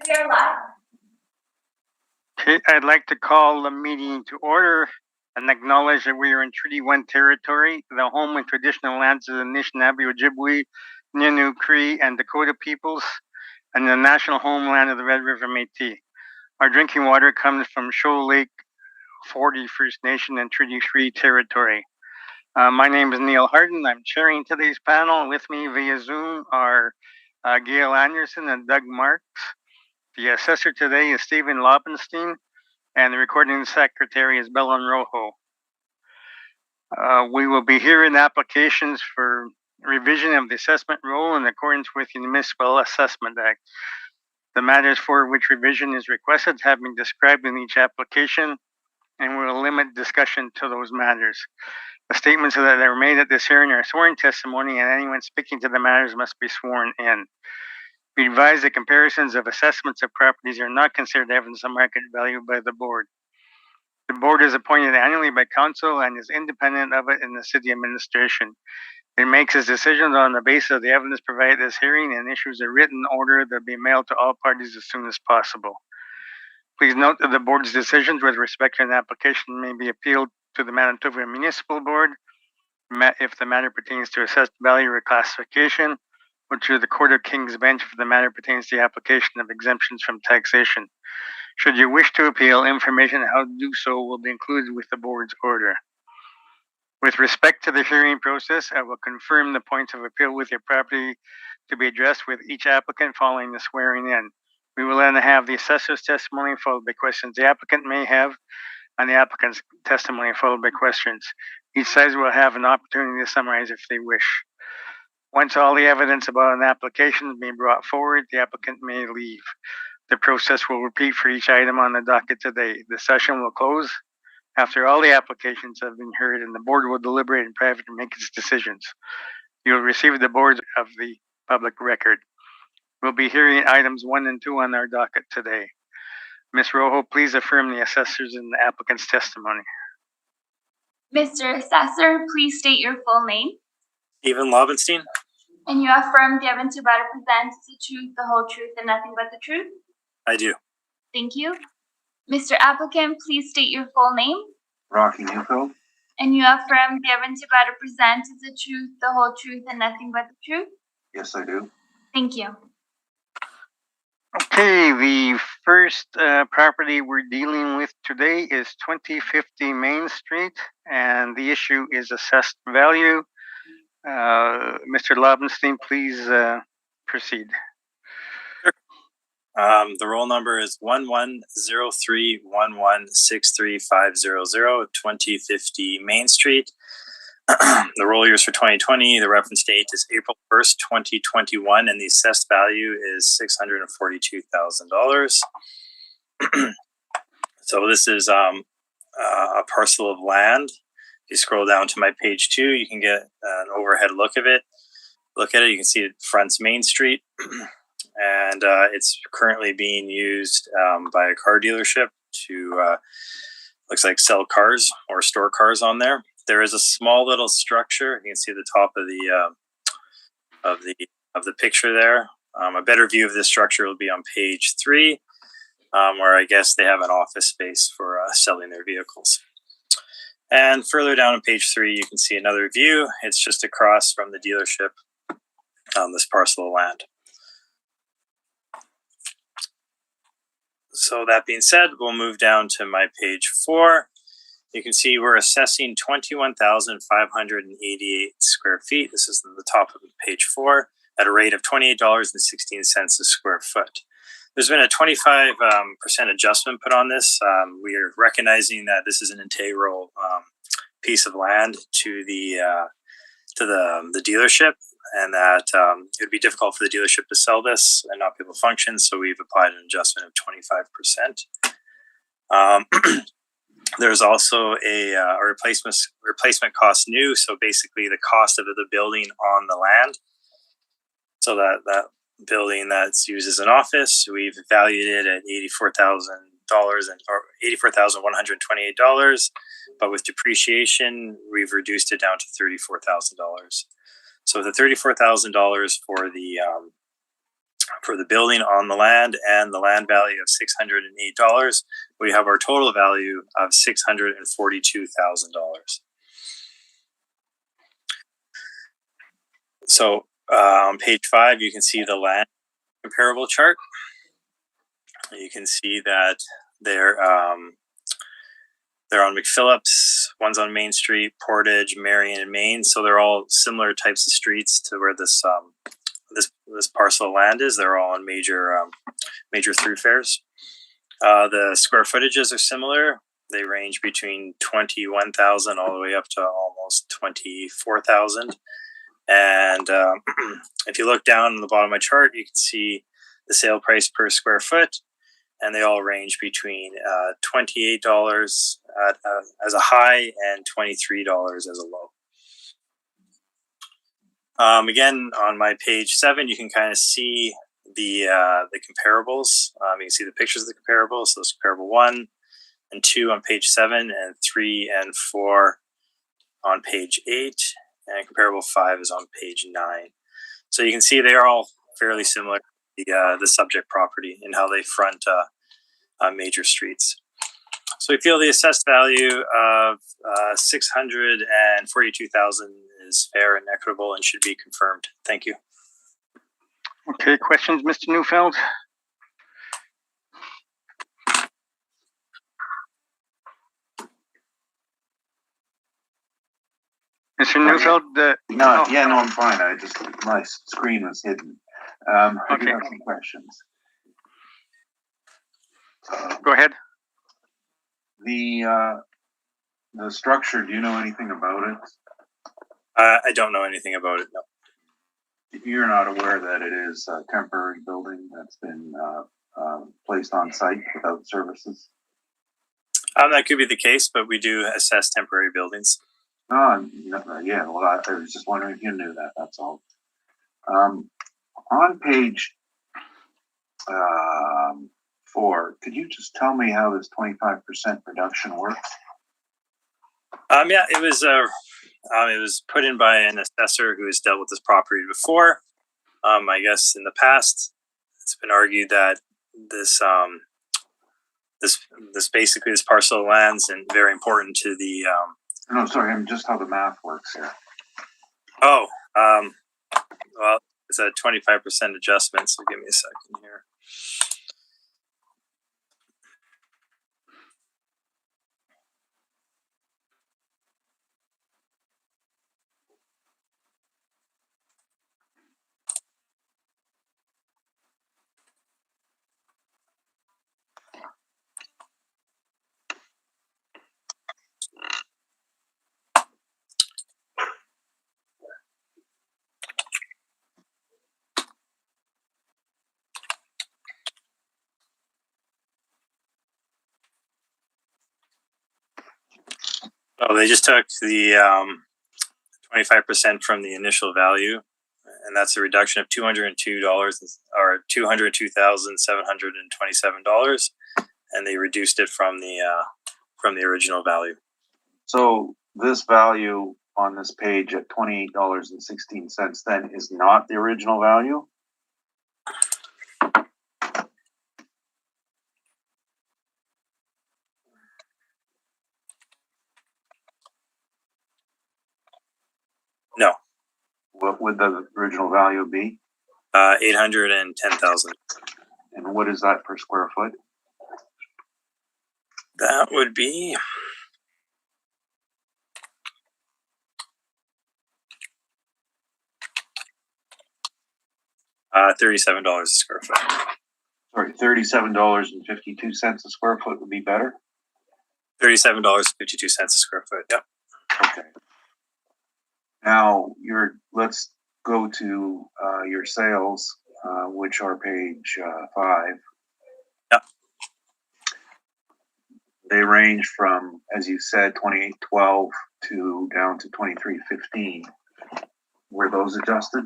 We are live. Okay, I'd like to call the meeting to order and acknowledge that we are in Treaty 1 territory, the home and traditional lands of the Anishinaabe, Ojibwe, Innu, Cree, and Dakota peoples, and the national homeland of the Red River Métis. Our drinking water comes from Shoal Lake 40 First Nation and Treaty 3 territory. My name is Neil Harden. I'm chairing today's panel. With me via Zoom are Gail Anderson and Doug Marks. The assessor today is Stephen Lobenstein, and the recording secretary is Belen Rojo. We will be hearing applications for revision of the assessment rule in accordance with the Municipal Assessment Act. The matters for which revision is requested have been described in each application, and we will limit discussion to those matters. The statements that are made at this hearing are sworn testimony, and anyone speaking to the matters must be sworn in. We advise that comparisons of assessments of properties are not considered evidence of market value by the board. The board is appointed annually by council and is independent of it in the city administration. It makes its decisions on the basis of the evidence provided at this hearing and issues a written order that be mailed to all parties as soon as possible. Please note that the board's decisions with respect to an application may be appealed to the Manitoba Municipal Board if the matter pertains to assessed value or classification, or to the Court of King's Bench if the matter pertains to the application of exemptions from taxation. Should you wish to appeal, information on how to do so will be included with the board's order. With respect to the hearing process, I will confirm the points of appeal with your property to be addressed with each applicant following the swearing in. We will then have the assessor's testimony followed by questions the applicant may have, and the applicant's testimony followed by questions. Each side will have an opportunity to summarize if they wish. Once all the evidence about an application has been brought forward, the applicant may leave. The process will repeat for each item on the docket today. The session will close after all the applications have been heard, and the board will deliberate in private and make its decisions. You will receive the board of the public record. We'll be hearing items 1 and 2 on our docket today. Ms. Rojo, please affirm the assessor's and the applicant's testimony. Mr. Assessor, please state your full name. Stephen Lobenstein. And you affirm the evidence you're about to present is the truth, the whole truth, and nothing but the truth? I do. Thank you. Mr. Applicant, please state your full name. Rocky Newfield. And you affirm the evidence you're about to present is the truth, the whole truth, and nothing but the truth? Yes, I do. Thank you. Okay, the first property we're dealing with today is 2050 Main Street, and the issue is assessed value. Mr. Lobenstein, please proceed. The roll number is 1103116350, 2050 Main Street. The roll years for 2020, the reference date is April 1st, 2021, and the assessed value is $642,000. So this is a parcel of land. If you scroll down to my page 2, you can get an overhead look at it. You can see it fronts Main Street, and it's currently being used by a car dealership to looks like sell cars or store cars on there. There is a small little structure. You can see the top of the picture there. A better view of this structure will be on page 3, where I guess they have an office space for selling their vehicles. And further down on page 3, you can see another view. It's just across from the dealership on this parcel of land. So that being said, we'll move down to my page 4. You can see we're assessing 21,588 square feet. This is the top of page 4 at a rate of $28.16 a square foot. There's been a 25% adjustment put on this. We are recognizing that this is an integral piece of land to the dealership, and that it would be difficult for the dealership to sell this and not be able to function. So we've applied an adjustment of 25%. There's also a replacement cost new. So basically the cost of the building on the land. So that building that's used as an office, we've valued it at $84,128. But with depreciation, we've reduced it down to $34,000. So the $34,000 for the for the building on the land and the land value of $608, we have our total value of $642,000. So on page 5, you can see the land comparable chart. You can see that they're on McPhillips, one's on Main Street, Portage, Marion, and Main. So they're all similar types of streets to where this parcel of land is. They're all on major thoroughfares. The square footages are similar. They range between 21,000 all the way up to almost 24,000. And if you look down on the bottom of my chart, you can see the sale price per square foot, and they all range between $28 as a high and $23 as a low. Again, on my page 7, you can kind of see the comparables. You can see the pictures of the comparables. So it's comparable 1 and 2 on page 7, and 3 and 4 on page 8, and comparable 5 is on page 9. So you can see they are all fairly similar to the subject property and how they front major streets. So we feel the assessed value of $642,000 is fair and equitable and should be confirmed. Thank you. Okay, questions, Mr. Neufeld? Mr. Neufeld? No, I'm fine. My screen was hidden. I do have some questions. Go ahead. The structure, do you know anything about it? I don't know anything about it, no. You're not aware that it is a temporary building that's been placed on site without services? That could be the case, but we do assess temporary buildings. Yeah, well, I was just wondering if you knew that, that's all. On page 4, could you just tell me how this 25% reduction works? Yeah, it was put in by an assessor who has dealt with this property before. I guess in the past, it's been argued that this basically this parcel of land's and very important to the. No, sorry, I'm just how the math works here. Oh, well, it's a 25% adjustment. So give me a second here. Oh, they just took the 25% from the initial value, and that's a reduction of $202 or $202,727, and they reduced it from the original value. So this value on this page at $28.16 then is not the original value? No. What would the original value be? $810,000. And what is that per square foot? That would be $37 a square foot. Sorry, $37.52 a square foot would be better? $37.52 a square foot, yep. Okay. Now, let's go to your sales, which are page 5. Yep. They range from, as you said, 28.12 to down to 23.15. Were those adjusted?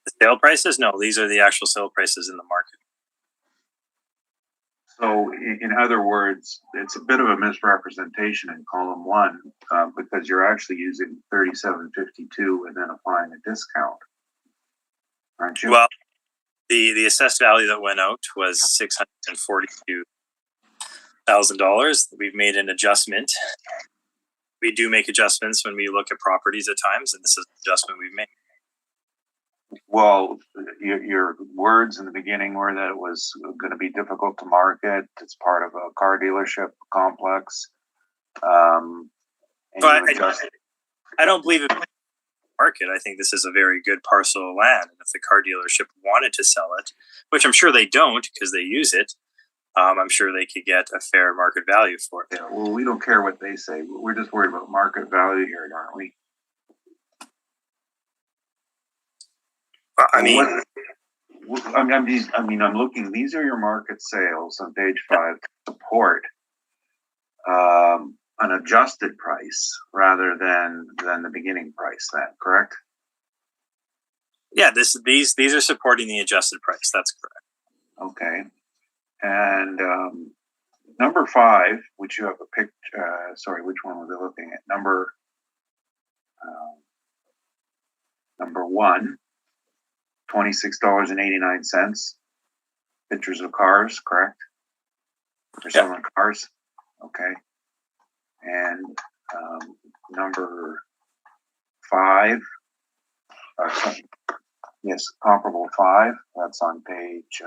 The sale prices? No, these are the actual sale prices in the market. So, in other words, it's a bit of a misrepresentation in column 1 because you're actually using 37.52 and then applying a discount. aren't you? Well, the assessed value that went out was $642,000. We've made an adjustment. We do make adjustments when we look at properties at times, and this is an adjustment we've made. Well, your words in the beginning were that it was going to be difficult to market. It's part of a car dealership complex. And But I don't believe it market. I think this is a very good parcel of land, and if the car dealership wanted to sell it, which I'm sure they don't because they use it, I'm sure they could get a fair market value for it. Yeah, well, we don't care what they say. We're just worried about market value here, aren't we? I mean, I'm looking. These are your market sales on page 5 to support an adjusted price rather than the beginning price. Then, correct? yeah, these are supporting the adjusted price. That's correct. Okay. And number 5, which you have a picture. Sorry, which one was I looking at? Number 1. $26.89. Pictures of cars, correct? They're selling cars. Okay. And number 5. Yes, comparable 5. That's on page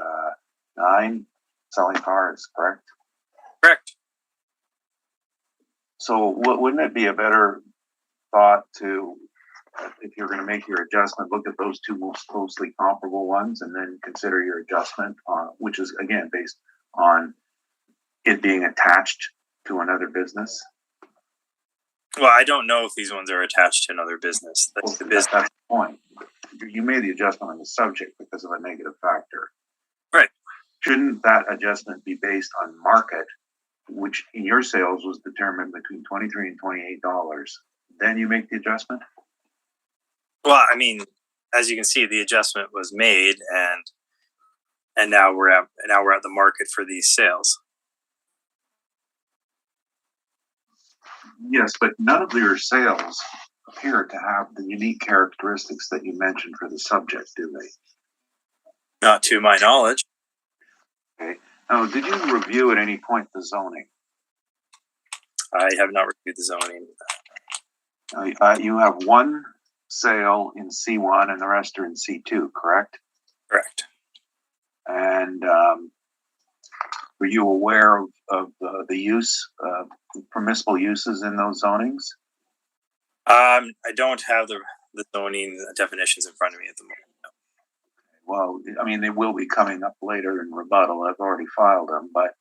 9. Selling cars, correct? Correct. So, wouldn't it be a better thought to, if you're going to make your adjustment, look at those 2 most closely comparable ones and then consider your adjustment, which is, again, based on it being attached to another business? Well, I don't know if these ones are attached to another business. That's the business. That's the point. You made the adjustment on the subject because of a negative factor. Right. Shouldn't that adjustment be based on market, which in your sales was determined between $23 and $28? Then you make the adjustment? Well, I mean, as you can see, the adjustment was made, and now we're at the market for these sales. Yes, but none of your sales appear to have the unique characteristics that you mentioned for the subject, do they? Not to my knowledge. Okay. Now, did you review at any point the zoning? I have not reviewed the zoning. You have one sale in C1 and the rest are in C2, correct? Correct. And were you aware of the use, permissible uses in those zonings? I don't have the zoning definitions in front of me at the moment. No. Well, I mean, they will be coming up later in rebuttal. I've already filed them, but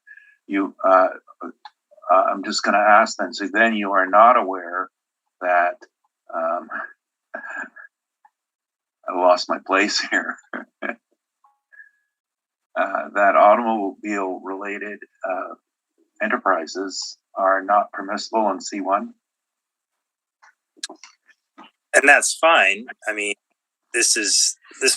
I'm just going to ask then. So then you are not aware that I lost my place here. That automobile-related enterprises are not permissible in C1? And that's fine. I mean, this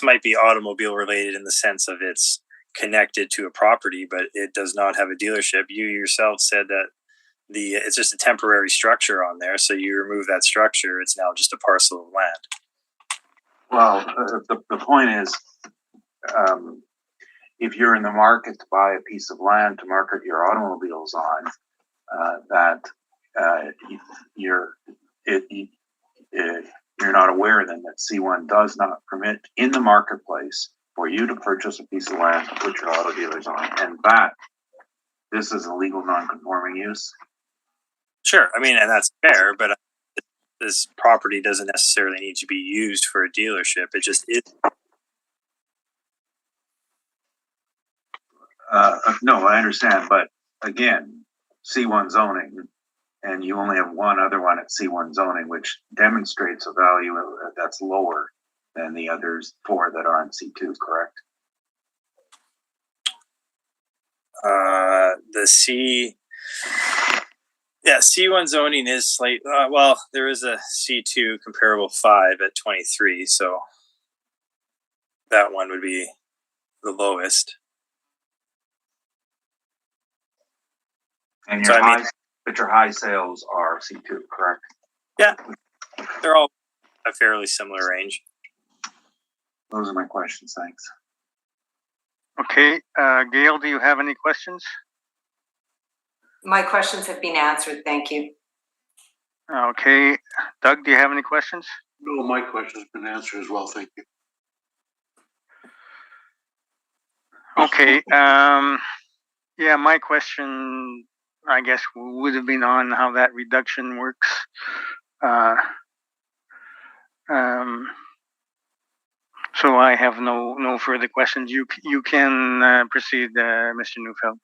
might be automobile related in the sense of it's connected to a property, but it does not have a dealership. You yourself said that it's just a temporary structure on there. So you remove that structure, it's now just a parcel of land. Well, the point is, if you're in the market to buy a piece of land to market your automobiles on, you're not aware then that C1 does not permit in the marketplace for you to purchase a piece of land to put your auto dealers on, and that this is a legal non-conforming use. Sure, I mean, and that's fair, but this property doesn't necessarily need to be used for a dealership. It just is. No, I understand, but again, C1 zoning, and you only have one other one at C1 zoning, which demonstrates a value that's lower than the others 4 that are on C2, correct? C1 zoning is slight. Well, there is a C2 comparable 5 at 23, so that one would be the lowest. And your high sales are C2, correct? Yeah, they're all a fairly similar range. Those are my questions. Thanks. Okay, Gail, do you have any questions? My questions have been answered. Thank you. Okay, Doug, do you have any questions? No, my question has been answered as well. Thank you. Okay, yeah, my question, I guess, would have been on how that reduction works. So I have no further questions. You can proceed, Mr. Neufeld.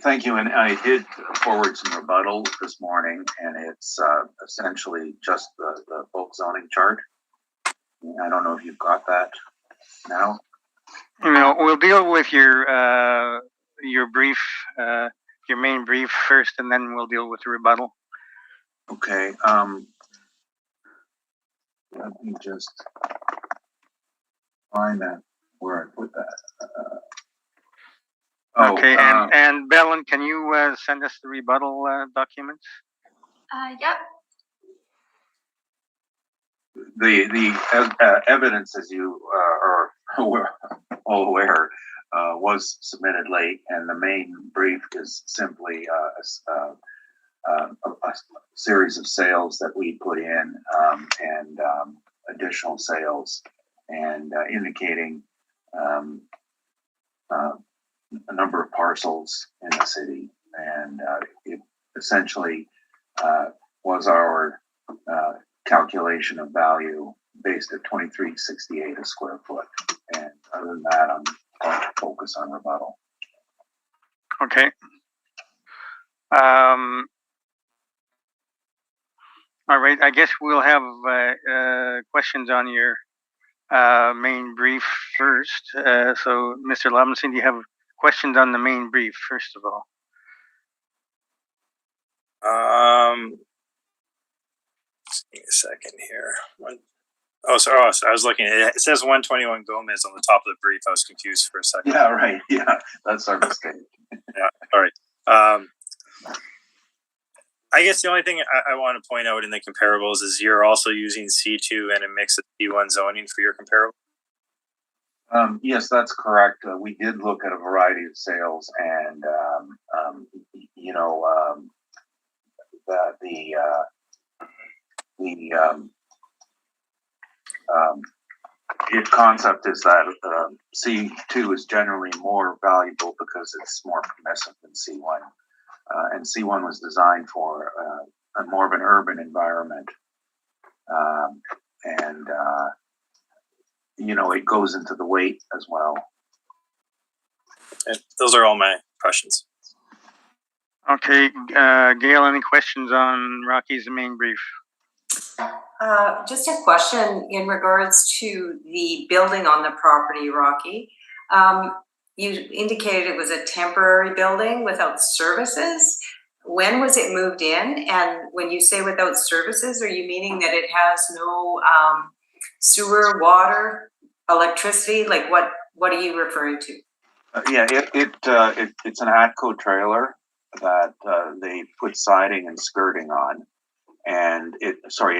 Thank you. And I did forward some rebuttal this morning, and it's essentially just the bulk zoning chart. I don't know if you've got that now. No, we'll deal with your brief, your main brief first, and then we'll deal with the rebuttal. Okay. Let me just find that where I put that. Okay, and Belen, can you send us the rebuttal documents? Yep. The evidence, as you are all aware, was submitted late, and the main brief is simply a series of sales that we put in, and additional sales, and indicating a number of parcels in the city, and it essentially was our calculation of value based at $23.68 a square foot. And other than that, I'm going to focus on rebuttal. Okay. All right. I guess we'll have questions on your main brief first. So, Mr. Robinson, do you have questions on the main brief first of all? Just give me a second here. So I was looking. It says 121 Gomez on the top of the brief. I was confused for a second. Yeah, right. Yeah, that's our mistake. Yeah. All right. I guess the only thing I want to point out in the comparables is you're also using C2 and a mix of C1 zoning for your comparable. Yes, that's correct. We did look at a variety of sales, and the concept is that C2 is generally more valuable because it's more permissive than C1, and C1 was designed for a more of an urban environment, and it goes into the weight as well. And those are all my questions. Okay, Gail, any questions on Rocky's main brief? Just a question in regards to the building on the property, Rocky. You indicated it was a temporary building without services. When was it moved in? And when you say without services, are you meaning that it has no sewer, water, electricity? Like what are you referring to? Yeah, it's an ATCO trailer that they put siding and skirting on, and it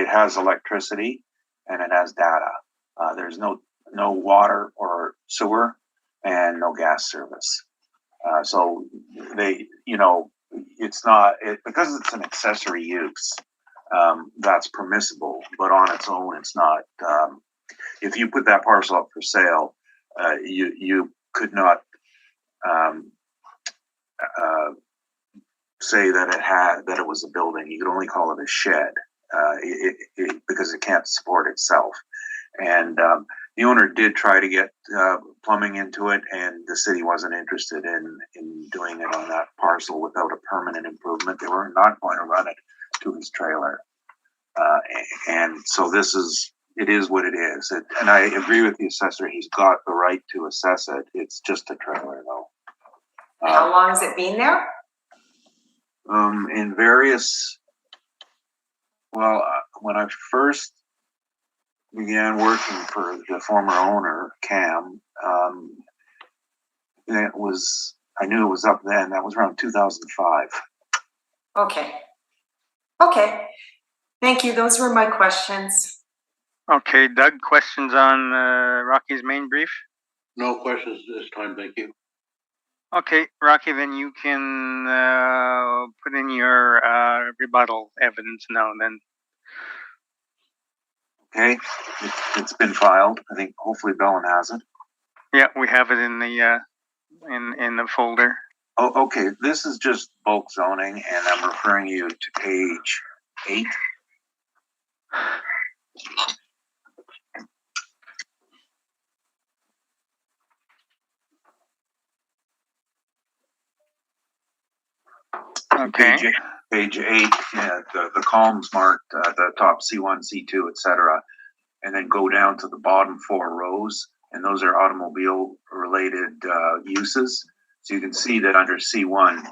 has electricity and it has data. There's no water or sewer and no gas service. So they, it's not because it's an accessory use. That's permissible, but on its own, it's not. If you put that parcel up for sale, you could not say that it was a building. You could only call it a shed because it can't support itself. And the owner did try to get plumbing into it, and the city wasn't interested in doing it on that parcel without a permanent improvement. They were not going to run it to his trailer. And so it is what it is. And I agree with the assessor. He's got the right to assess it. It's just a trailer, though. How long has it been there? In various, when I first began working for the former owner, Cam, I knew it was up then. That was around 2005. Okay. Thank you. Those were my questions. Okay, Doug, questions on Rocky's main brief? No questions this time, thank you. Okay, Rocky, then you can put in your rebuttal evidence now then. Okay, it's been filed. I think hopefully Bellin has it. Yeah, we have it in the in the folder. Oh, okay. This is just bulk zoning, and I'm referring you to page 8. Okay. Page 8, yeah, the columns marked at the top C1, C2, etc., and then go down to the bottom 4 rows, and those are automobile-related uses. So you can see that under C1,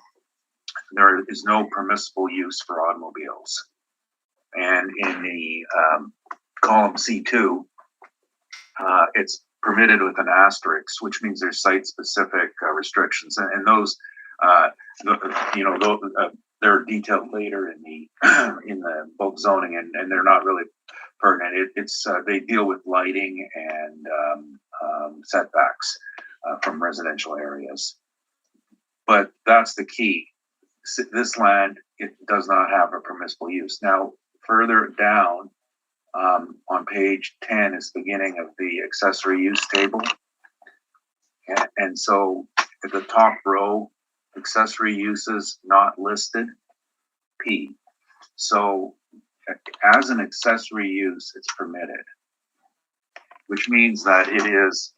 there is no permissible use for automobiles. And in the column C2, it's permitted with an asterisk, which means there's site-specific restrictions, and those, they're detailed later in the bulk zoning, and they're not really pertinent. They deal with lighting and setbacks from residential areas. But that's the key. This land, it does not have a permissible use. Now, further down on page 10 is the beginning of the accessory use table. And so at the top row, accessory uses not listed, P. So as an accessory use, it's permitted, which means that it is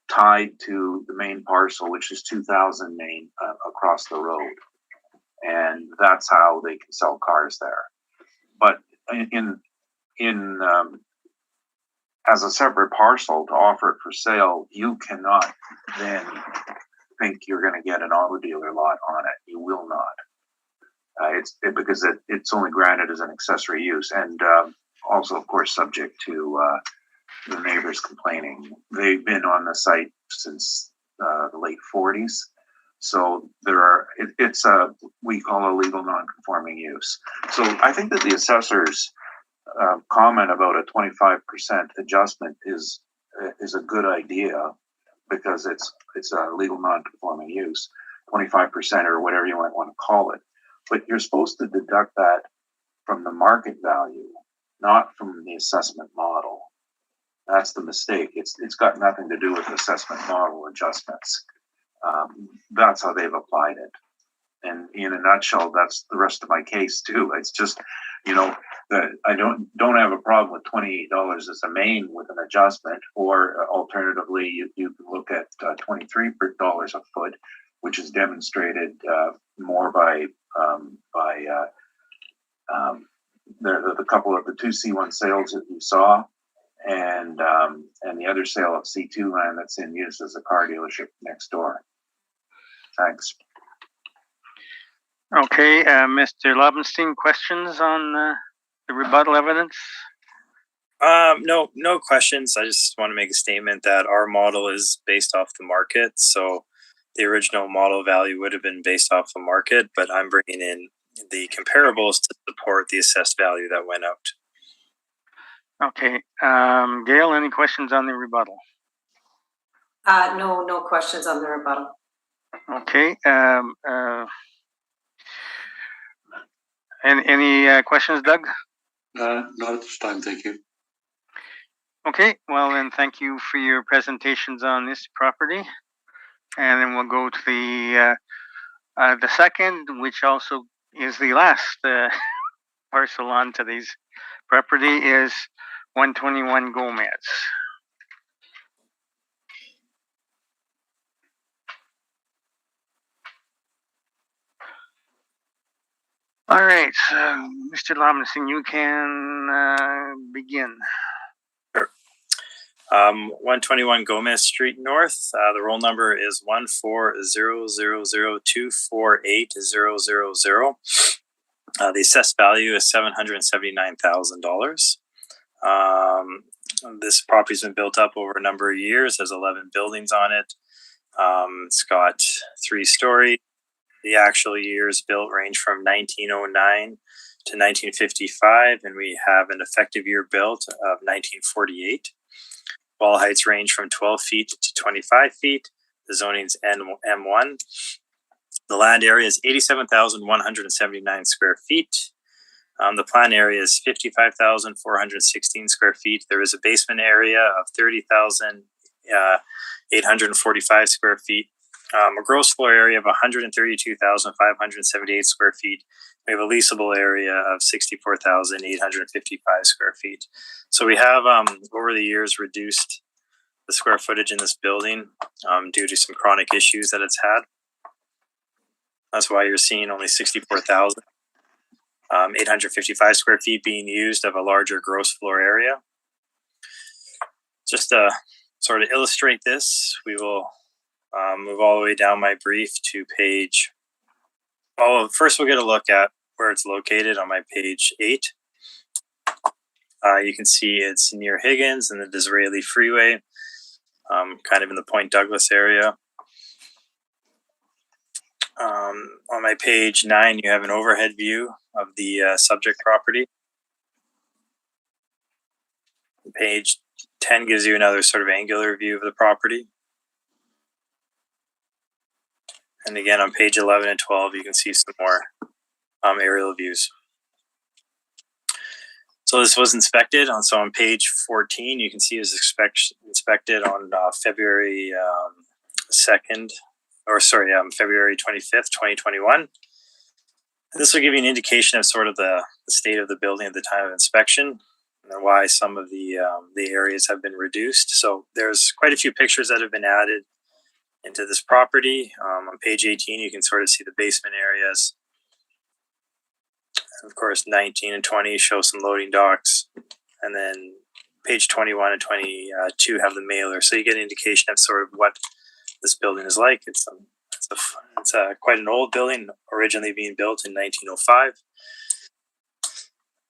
tied to the main parcel, which is 2,000 main across the road. And that's how they can sell cars there. But as a separate parcel to offer it for sale, you cannot then think you're going to get an auto dealer lot on it. You will not. Because it's only granted as an accessory use, and also, of course, subject to the neighbors complaining. They've been on the site since the late 40s. So it's we call a legal non-conforming use. So I think that the assessor's comment about a 25% adjustment is a good idea, because it's a legal non-conforming use, 25% or whatever you might want to call it. But you're supposed to deduct that from the market value, not from the assessment model. That's the mistake. It's got nothing to do with assessment model adjustments. That's how they've applied it. And in a nutshell, that's the rest of my case too. It's just, that I don't have a problem with $28 as a main with an adjustment, or alternatively, you can look at $23 a foot, which is demonstrated more by the couple of the 2 C1 sales that you saw, and the other sale of C2 land that's in use as a car dealership next door. Thanks. Okay, Mr. Lobenstein, questions on the rebuttal evidence? No questions. I just want to make a statement that our model is based off the market. So the original model value would have been based off the market, but I'm bringing in the comparables to support the assessed value that went out. Okay, Gail, any questions on the rebuttal? No questions on the rebuttal. Okay, any questions, Doug? Not at this time, thank you. Okay, well then, thank you for your presentations on this property, and then we'll go to the second, which also is the last parcel on to these property, is 121 Gomez. All right, so Mr. Lobenstein, you can begin. Sure. 121 Gomez Street North. The roll number is 140024800. The assessed value is $779,000. This property's been built up over a number of years, has 11 buildings on it. It's got 3 stories. The actual years built range from 1909 to 1955, and we have an effective year built of 1948. Wall heights range from 12 feet to 25 feet. The zoning's M1. The land area is 87,179 square feet. The plan area is 55,416 square feet. There is a basement area of 30,845 square feet. A gross floor area of 132,578 square feet. We have a leasable area of 64,855 square feet. So we have, over the years, reduced the square footage in this building due to some chronic issues that it's had. That's why you're seeing only 64,855 square feet being used of a larger gross floor area. Just to sort of illustrate this, we will move all the way down my brief to page. Oh, first we'll get a look at where it's located on my page 8. You can see it's near Higgins and the Disraeli Freeway, kind of in the Point Douglas area. On my page 9, you have an overhead view of the subject property. Page 10 gives you another sort of angular view of the property. And again, on page 11 and 12, you can see some more aerial views. So this was inspected. So on page 14, you can see it was inspected on February 25th, 2021. This will give you an indication of sort of the state of the building at the time of inspection and why some of the areas have been reduced. So there's quite a few pictures that have been added into this property. On page 18, you can sort of see the basement areas. And of course, 19 and 20 show some loading docks. And then page 21 and 22 have the mailer. So you get an indication of sort of what this building is like. It's quite an old building, originally being built in 1905.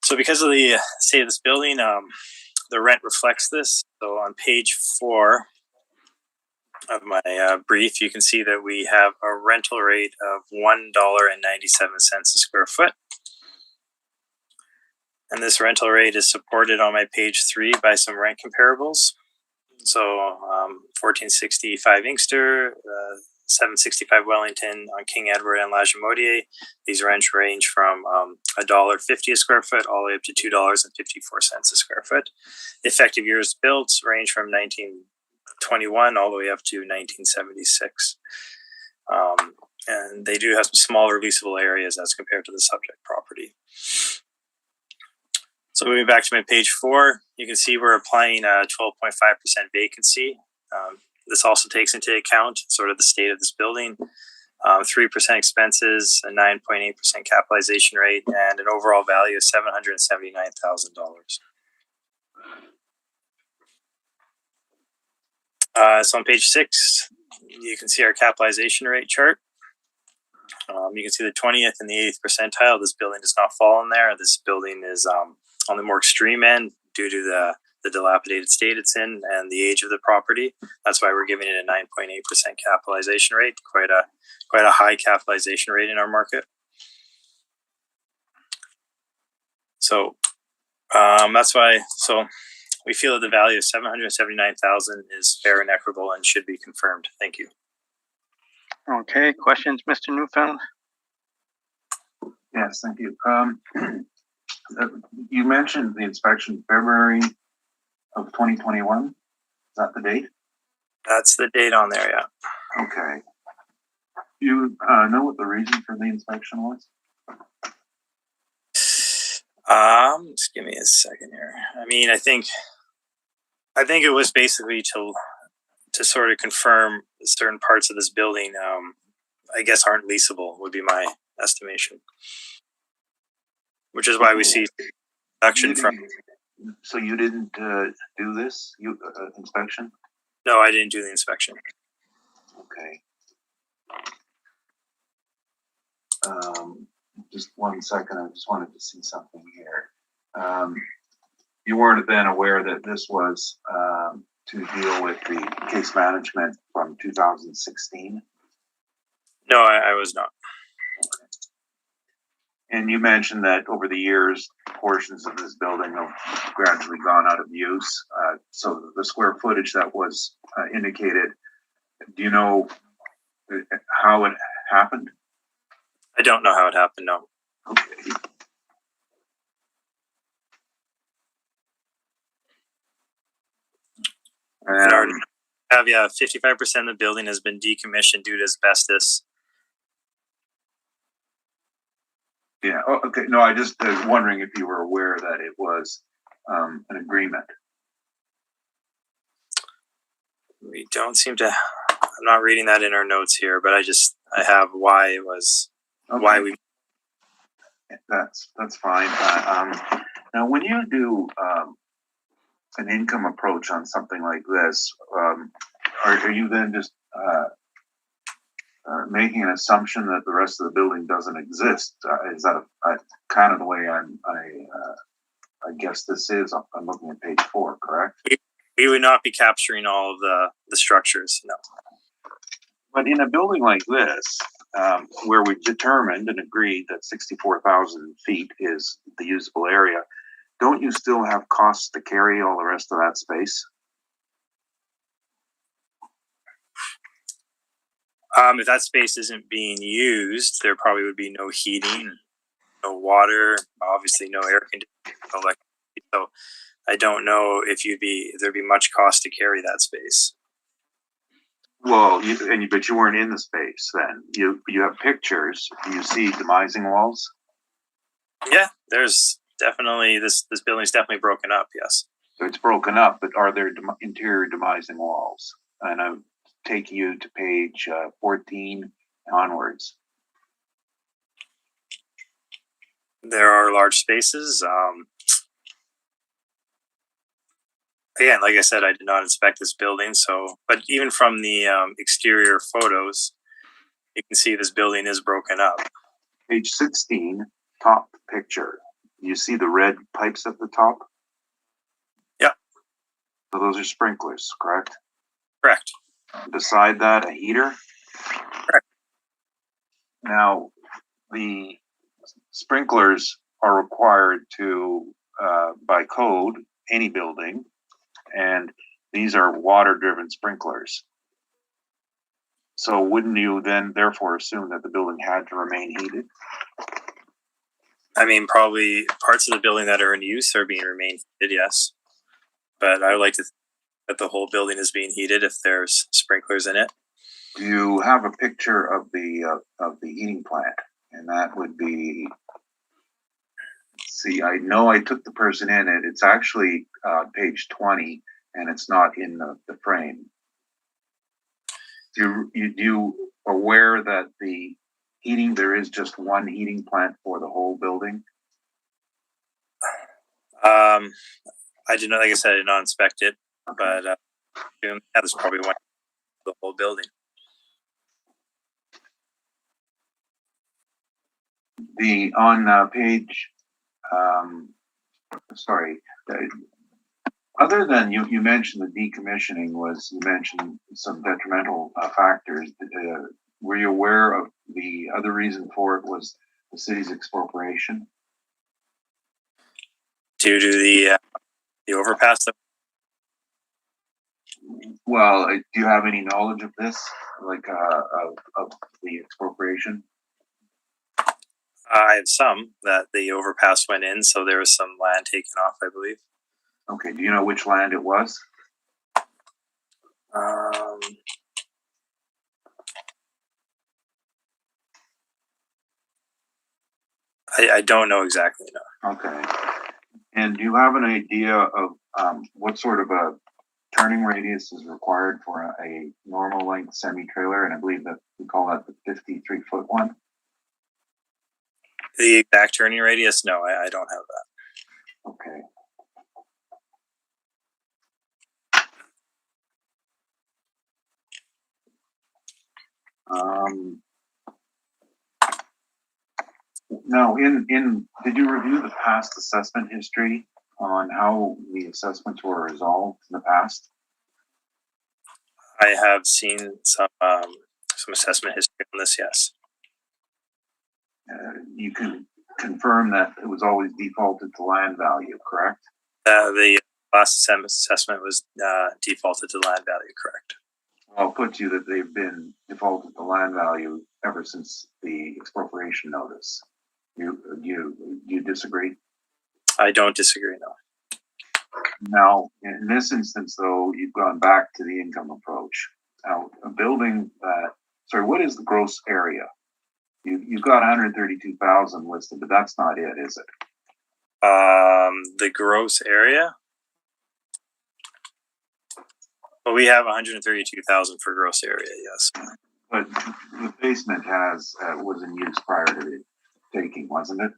So because of the state of this building, the rent reflects this. So on page 4 of my brief, you can see that we have a rental rate of $1.97 a square foot. And this rental rate is supported on my page 3 by some rent comparables. So 1465 Inkster, 765 Wellington on King Edward and La Jamodier. These rents range from $1.50 a square foot all the way up to $2.54 a square foot. The effective years built range from 1921 all the way up to 1976. And they do have some smaller leasable areas as compared to the subject property. So moving back to my page 4, you can see we're applying a 12.5% vacancy. This also takes into account sort of the state of this building, 3% expenses, a 9.8% capitalization rate, and an overall value of $779,000. So on page 6, you can see our capitalization rate chart. You can see the 20th and the 80th percentile. This building does not fall in there. This building is on the more extreme end due to the dilapidated state it's in and the age of the property. That's why we're giving it a 9.8% capitalization rate, quite a high capitalization rate in our market. So that's why. So we feel that the value of $779,000 is fair and equitable and should be confirmed. Thank you. Okay, questions, Mr. Newfound? Yes, thank you. You mentioned the inspection February of 2021. Is that the date? That's the date on there, yeah. Okay. Do you know what the reason for the inspection was? Just give me a second here. I mean, I think it was basically to sort of confirm certain parts of this building, I guess, aren't leasable, would be my estimation. Which is why we see production from. So you didn't do this inspection? No, I didn't do the inspection. Okay. Just 1 second. I just wanted to see something here. You weren't then aware that this was to deal with the case management from 2016? No, I was not. And you mentioned that over the years, portions of this building have gradually gone out of use. So the square footage that was indicated, do you know how it happened? I don't know how it happened, no. Okay. In our have 55% of the building has been decommissioned due to asbestos. Yeah. Oh, okay. No, I just was wondering if you were aware that it was an agreement. We don't seem to. I'm not reading that in our notes here, but I have why it was Okay. why we. That's fine. Now, when you do an income approach on something like this, are you then just making an assumption that the rest of the building doesn't exist? Is that kind of the way I guess this is? I'm looking at page 4, correct? We would not be capturing all of the structures, no. But in a building like this, where we determined and agreed that 64,000 feet is the usable area, don't you still have costs to carry all the rest of that space? If that space isn't being used, there probably would be no heating, no water, obviously no air conditioning, no electricity. So I don't know if there'd be much cost to carry that space. Well, but you weren't in the space then. You have pictures. Do you see demising walls? Yeah, there's definitely this building's definitely broken up. Yes. So it's broken up, but are there interior demising walls? And I'll take you to page 14 onwards. There are large spaces. Again, like I said, I did not inspect this building, but even from the exterior photos, you can see this building is broken up. Page 16, top picture. You see the red pipes at the top? Yeah. So those are sprinklers, correct? Correct. Beside that, a heater? Correct. Now, the sprinklers are required to, by code, any building, and these are water-driven sprinklers. So wouldn't you then therefore assume that the building had to remain heated? I mean, probably parts of the building that are in use are being remained heated, yes. But I would like to think that the whole building is being heated if there's sprinklers in it. Do you have a picture of the heating plant? And that would be, see, I know I took the person in it. It's actually page 20, and it's not in the frame. You aware that the heating, there is just one heating plant for the whole building? I did not, like I said, I did not inspect it, but that's probably one for the whole building. On page, sorry, other than you mentioned the decommissioning you mentioned some detrimental factors. Were you aware of the other reason for it was the city's expropriation? Due to the overpass. Well, do you have any knowledge of this, like of the expropriation? I have some that the overpass went in, so there was some land taken off, I believe. Okay, do you know which land it was? I don't know exactly, no. Okay. And do you have an idea of what sort of a turning radius is required for a normal length semi-trailer? And I believe that we call that the 53-foot one. The exact turning radius? No, I don't have that. Okay. Now, did you review the past assessment history on how the assessments were resolved in the past? I have seen some assessment history on this, yes. You can confirm that it was always defaulted to land value, correct? The last assessment was defaulted to land value, correct? I'll put you that they've been defaulted to land value ever since the expropriation notice. You disagree? I don't disagree, no. Now, in this instance, though, you've gone back to the income approach. Now, a building that, sorry, what is the gross area? You've got 132,000 listed, but that's not it, is it? The gross area? Well, we have 132,000 for gross area, yes. But the basement was in use prior to the taking, wasn't it?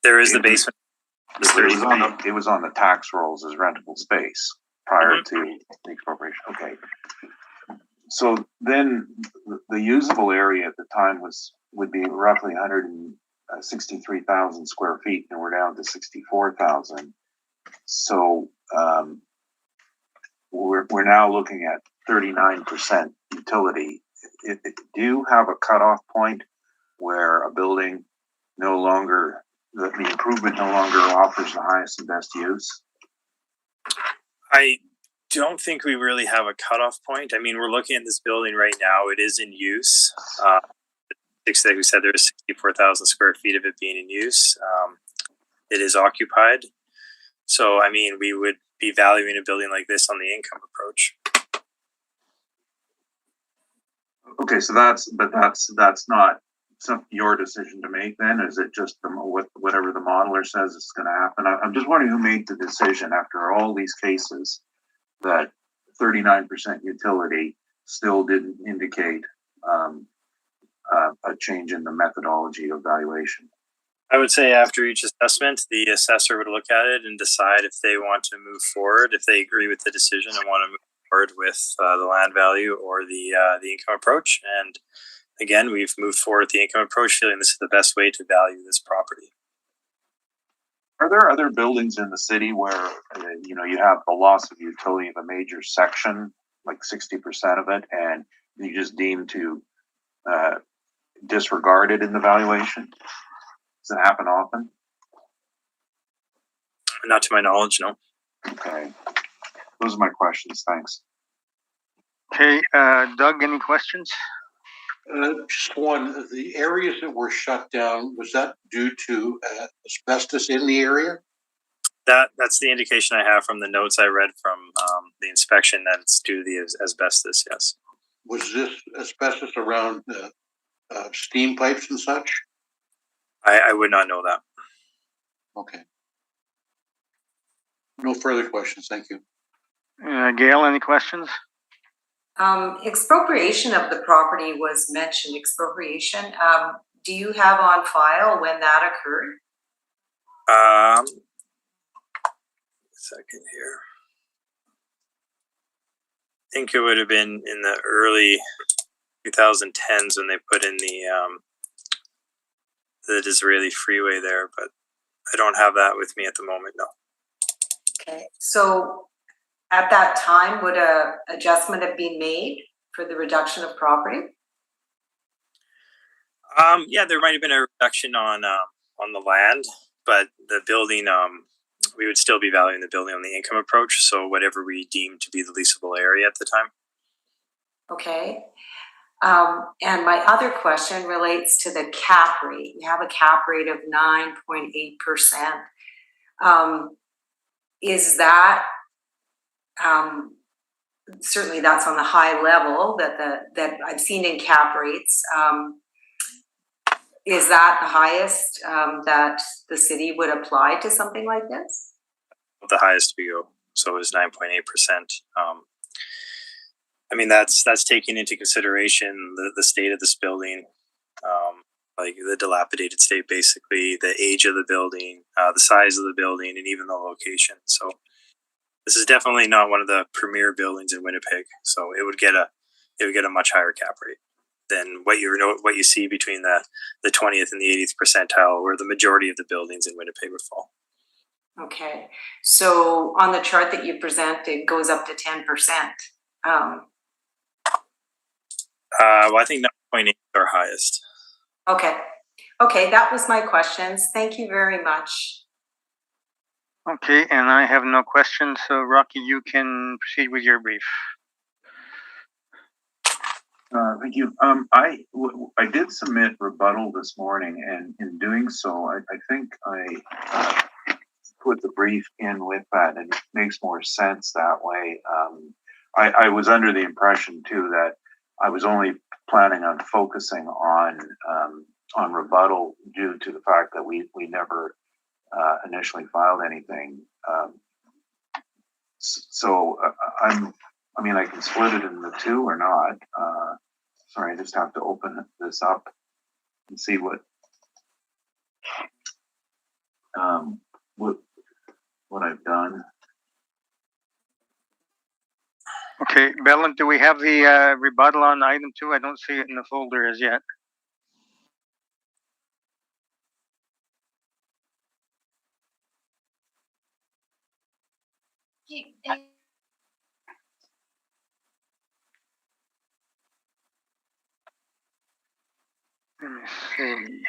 There is the basement. It was on the tax rolls as rentable space prior to the expropriation. Okay. So then the usable area at the time would be roughly 163,000 square feet, and we're down to 64,000. So we're now looking at 39% utility. Do you have a cutoff point where a building no longer, the improvement no longer offers the highest and best use? I don't think we really have a cutoff point. I mean, we're looking at this building right now. It is in use. Like we said, there's 64,000 square feet of it being in use. It is occupied. So, I mean, we would be valuing a building like this on the income approach. Okay, so that's not your decision to make then? Is it just whatever the modeler says is going to happen? I'm just wondering who made the decision after all these cases that 39% utility still didn't indicate a change in the methodology of valuation. I would say after each assessment, the assessor would look at it and decide if they want to move forward, if they agree with the decision and want to move forward with the land value or the income approach. And again, we've moved forward with the income approach, feeling this is the best way to value this property. Are there other buildings in the city where you have the loss of utility of a major section, like 60% of it, and you just deem to disregard it in the valuation? Does it happen often? Not to my knowledge, no. Okay. Those are my questions. Thanks. Okay, Doug, any questions? Just one. The areas that were shut down, was that due to asbestos in the area? That's the indication I have from the notes I read from the inspection, that it's due to the asbestos, yes. Was this asbestos around steam pipes and such? I would not know that. Okay. No further questions. Thank you. Gail, any questions? Expropriation of the property was mentioned. Expropriation. Do you have on file when that occurred? A second here. I think it would have been in the early 2010s when they put in the Disraeli freeway there, but I don't have that with me at the moment, no. Okay. So at that time, would a adjustment have been made for the reduction of property? Yeah, there might have been a reduction on the land, but the building, we would still be valuing the building on the income approach, so whatever we deem to be the leasable area at the time. Okay. And my other question relates to the cap rate. We have a cap rate of 9.8%. Is that certainly that's on the high level that I've seen in cap rates? Is that the highest that the city would apply to something like this? The highest we go, so it was 9.8%. I mean, that's taking into consideration the state of this building, like the dilapidated state, basically, the age of the building, the size of the building, and even the location. So this is definitely not one of the premier buildings in Winnipeg. So it would get a much higher cap rate than what you see between the 20th and the 80th percentile, where the majority of the buildings in Winnipeg would fall. Okay, so on the chart that you present, it goes up to 10%. Well, I think 9.8 is our highest. Okay. Okay, that was my questions. Thank you very much. Okay, and I have no questions, so Rocky, you can proceed with your brief. Thank you. I did submit rebuttal this morning, and in doing so, I think I put the brief in with that, and it makes more sense that way. I was under the impression too that I was only planning on focusing on rebuttal due to the fact that we never initially filed anything. I mean, I can split it into two or not. Sorry, I just have to open this up and see what I've done. Okay, Bellen, do we have the rebuttal on item 2? I don't see it in the folder as yet. Let me see.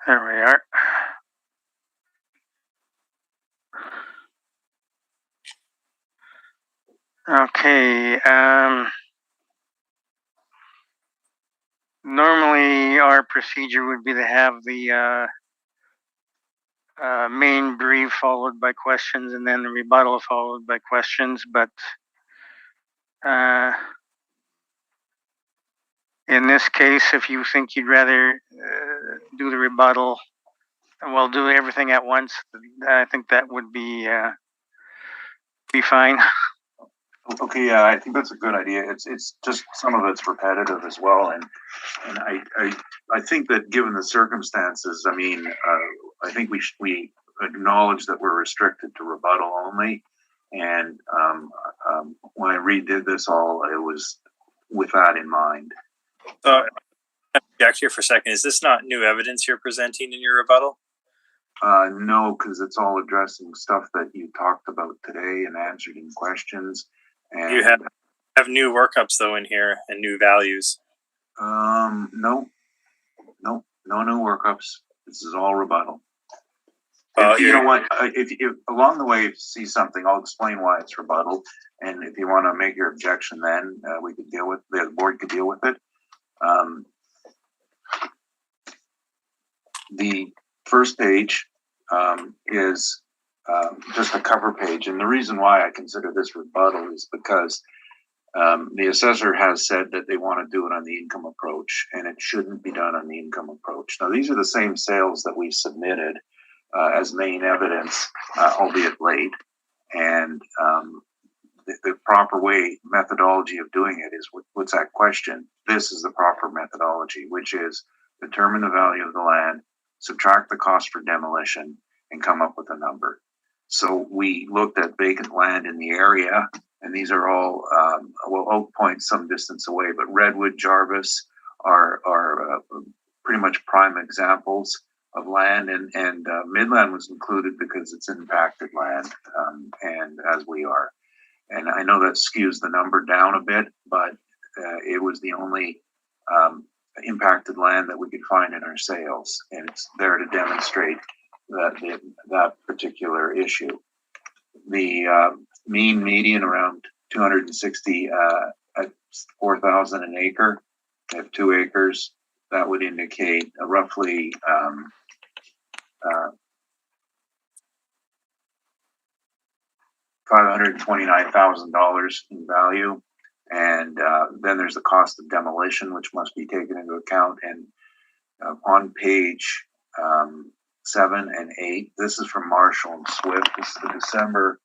There we are. Okay. Normally, our procedure would be to have the main brief followed by questions, and then the rebuttal followed by questions. But in this case, if you think you'd rather do the rebuttal, we'll do everything at once. I think that would be fine. Okay, yeah, I think that's a good idea. It's just some of it's repetitive as well, and I think that given the circumstances, I mean, I think we acknowledge that we're restricted to rebuttal only, and when I redid this all, it was with that in mind. So, Jack, here for a second. Is this not new evidence you're presenting in your rebuttal? No, because it's all addressing stuff that you talked about today and answered in questions. And you have new workups though in here and new values. No new workups. This is all rebuttal. You know what? If along the way if you see something, I'll explain why it's rebuttal. And if you want to make your objection, then we could deal with the board could deal with it. The first page is just a cover page, and the reason why I consider this rebuttal is because the assessor has said that they want to do it on the income approach, and it shouldn't be done on the income approach. Now, these are the same sales that we submitted as main evidence, albeit late, and the proper methodology of doing it is what's that question? This is the proper methodology, which is determine the value of the land, subtract the cost for demolition, and come up with a number. So we looked at vacant land in the area, and these are all, Oak Point's some distance away, but Redwood, Jarvis are pretty much prime examples of land, and Midland was included because it's impacted land, and as we are. And I know that skews the number down a bit, but it was the only impacted land that we could find in our sales, and it's there to demonstrate that particular issue. The mean median around 260 at 4,000 an acre. They have 2 acres. That would indicate a roughly $529,000 in value, and then there's the cost of demolition, which must be taken into account. And on page 7 and 8, this is from Marshall and Swift. This is the December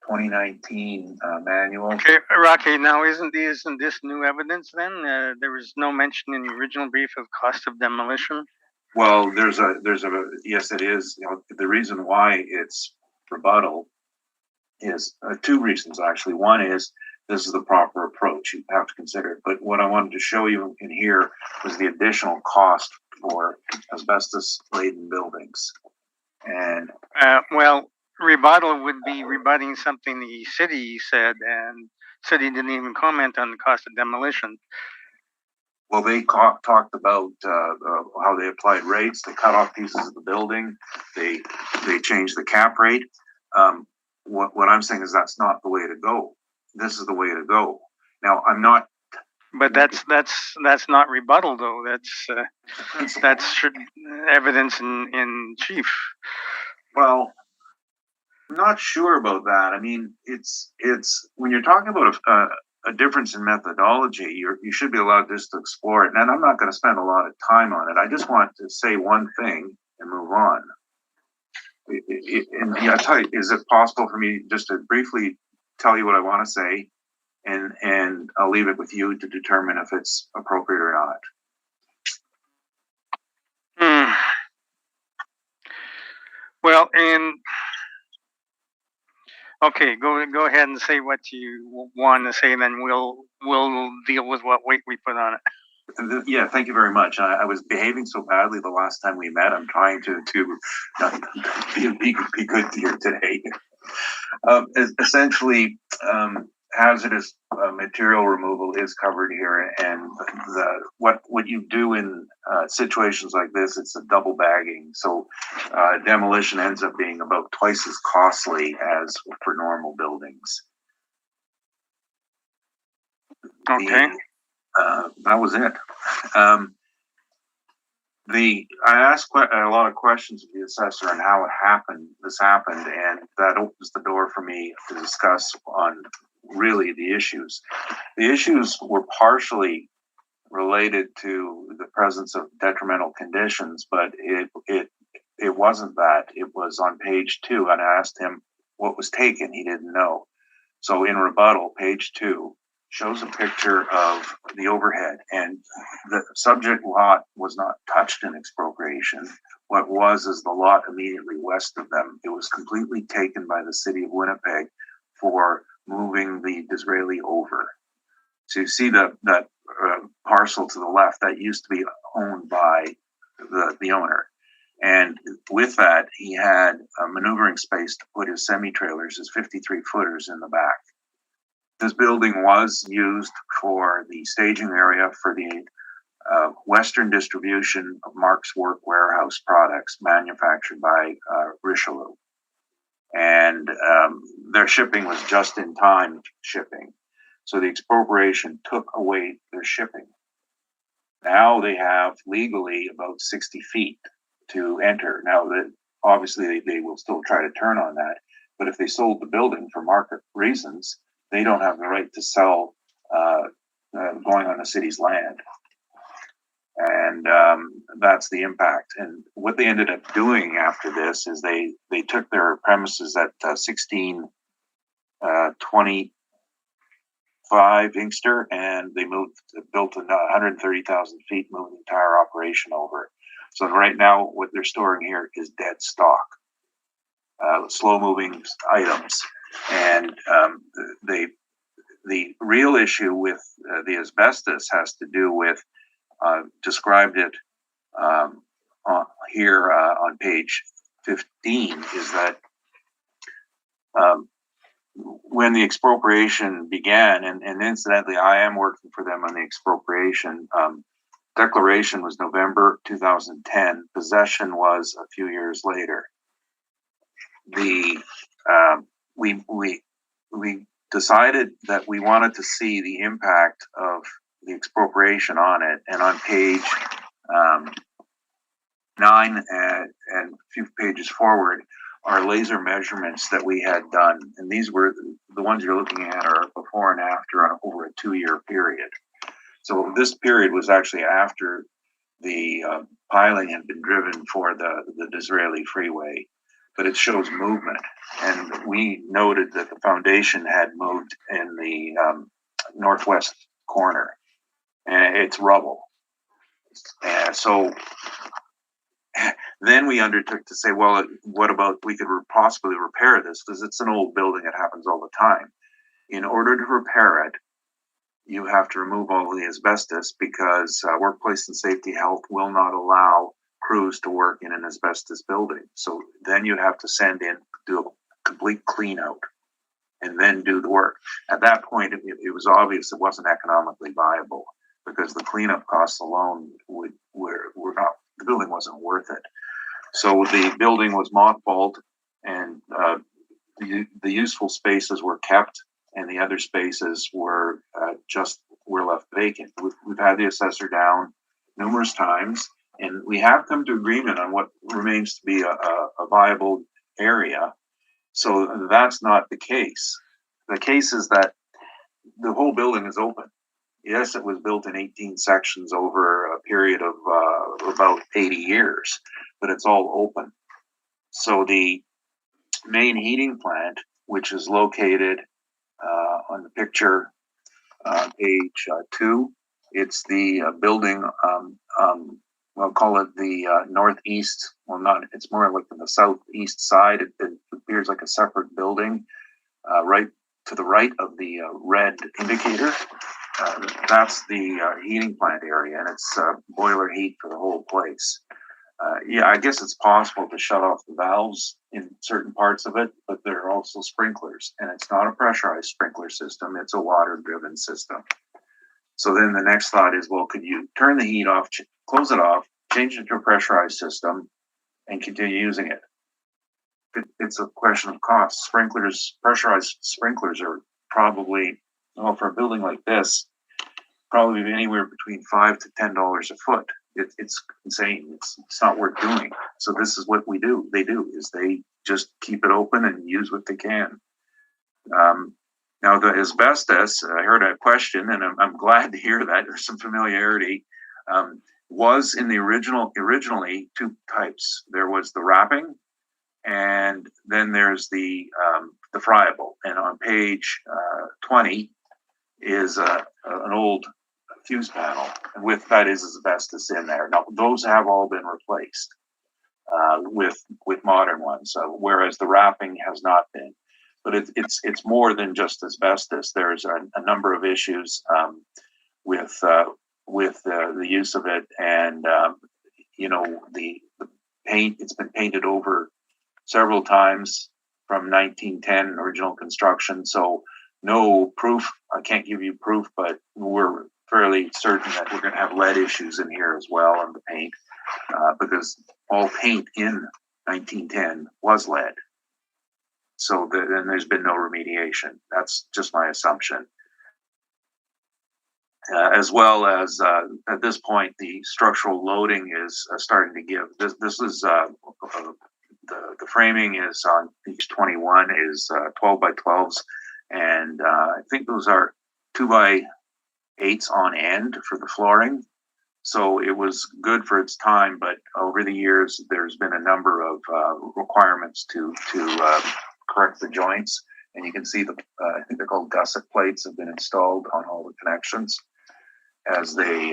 2019 manual. Okay, Rocky. Now, isn't this new evidence? Then there was no mention in the original brief of cost of demolition. Well, yes, it is. You know, the reason why it's rebuttal is two reasons, actually. One is this is the proper approach. You have to consider it. But what I wanted to show you in here was the additional cost for asbestos-laden buildings. And well, rebuttal would be rebutting something the city said, and city didn't even comment on the cost of demolition. well, they talked about how they applied rates. They cut off pieces of the building. They changed the cap rate. What I'm saying is that's not the way to go. This is the way to go. Now, I'm not. But that's not rebuttal, though. That's evidence in chief. Well, I'm not sure about that. I mean, it's when you're talking about a difference in methodology, you should be allowed just to explore it. And I'm not going to spend a lot of time on it. I just want to say one thing and move on. And yeah, I tell you, is it possible for me just to briefly tell you what I want to say, and I'll leave it with you to determine if it's appropriate or not. Well, okay, go ahead and say what you want to say, and then we'll deal with what weight we put on it. Yeah, thank you very much. I was behaving so badly the last time we met. I'm trying to be good here today. Essentially, hazardous material removal is covered here, and what you do in situations like this, it's a double bagging. So demolition ends up being about twice as costly as for normal buildings. Okay. That was it. I asked a lot of questions of the assessor on how this happened, and that opens the door for me to discuss on really the issues. The issues were partially related to the presence of detrimental conditions, but it wasn't that. It was on page 2, and I asked him what was taken. He didn't know. So in rebuttal, page 2 shows a picture of the overhead, and the subject lot was not touched in expropriation. What was is the lot immediately west of them. It was completely taken by the city of Winnipeg for moving the Disraeli over. So you see that parcel to the left that used to be owned by the owner. And with that, he had a maneuvering space to put his semi-trailers, his 53 footers in the back. This building was used for the staging area for the Western distribution of Mark's Work warehouse products manufactured by Richelieu. And their shipping was just-in-time shipping. So the expropriation took away their shipping. Now they have legally about 60 feet to enter. Now, that obviously they will still try to turn on that, but if they sold the building for market reasons, they don't have the right to sell going on the city's land. And that's the impact. And what they ended up doing after this is they took their premises at 1625 Inkster, and they built 130,000 feet, moved the entire operation over. So right now, what they're storing here is dead stock, slow-moving items. And the real issue with the asbestos has to do with, described it here on page 15, is that when the expropriation began, and incidentally, I am working for them on the expropriation. Declaration was November 2010. Possession was a few years later. We decided that we wanted to see the impact of the expropriation on it, and on page 9 and a few pages forward are laser measurements that we had done, and these were the ones you're looking at are before and after over a 2-year period. So this period was actually after the piling had been driven for the Disraeli freeway, but it shows movement. And we noted that the foundation had moved in the northwest corner, and it's rubble. And so Then we undertook to say, well, what about we could possibly repair this, because it's an old building, it happens all the time. In order to repair it, you have to remove all the asbestos, because workplace and safety health will not allow crews to work in an asbestos building. So then you have to send in, do a complete clean out, and then do the work. At that point, it was obvious it wasn't economically viable, because the cleanup costs alone were not, the building wasn't worth it. So the building was mothballed, and the useful spaces were kept, and the other spaces were were left vacant. We've had the assessor down numerous times, and we have come to agreement on what remains to be a viable area. So that's not the case. The case is that the whole building is open. Yes, it was built in 18 sections over a period of about 80 years, but it's all open. So the main heating plant, which is located on the picture, page 2, it's the building, we'll call it the northeast, well, not, it's more like on the southeast side. It appears like a separate building, right to the right of the red indicator. That's the heating plant area, and it's boiler heat for the whole place. Yeah, I guess it's possible to shut off the valves in certain parts of it, but there are also sprinklers, and it's not a pressurized sprinkler system, it's a water-driven system. So then the next thought is, well, could you turn the heat off, close it off, change it to a pressurized system, and continue using it? It's a question of cost. Sprinklers, pressurized sprinklers are probably, well, for a building like this, probably anywhere between $5 to $10 a foot. It's insane. It's not worth doing. So this is what they do is they just keep it open and use what they can. Now the asbestos, I heard a question, and I'm glad to hear that there's some familiarity. Was in the originally two types. There was the wrapping, and then there's the friable. And on page 20 is an old fuse panel with that is asbestos in there. Now those have all been replaced with modern ones, whereas the wrapping has not been. But it's more than just asbestos. There's a number of issues with the use of it, and the paint. It's been painted over several times from 1910 original construction. So no proof. I can't give you proof, but we're fairly certain that we're going to have lead issues in here as well on the paint, because all paint in 1910 was lead. So then there's been no remediation. That's just my assumption. As well as at this point, the structural loading is starting to give. This is the framing is on page 21 is 12 by 12s, and I think those are 2 by 8s on end for the flooring. So it was good for its time, but over the years, there's been a number of requirements to correct the joints. And you can see I think they're called gusset plates have been installed on all the connections as they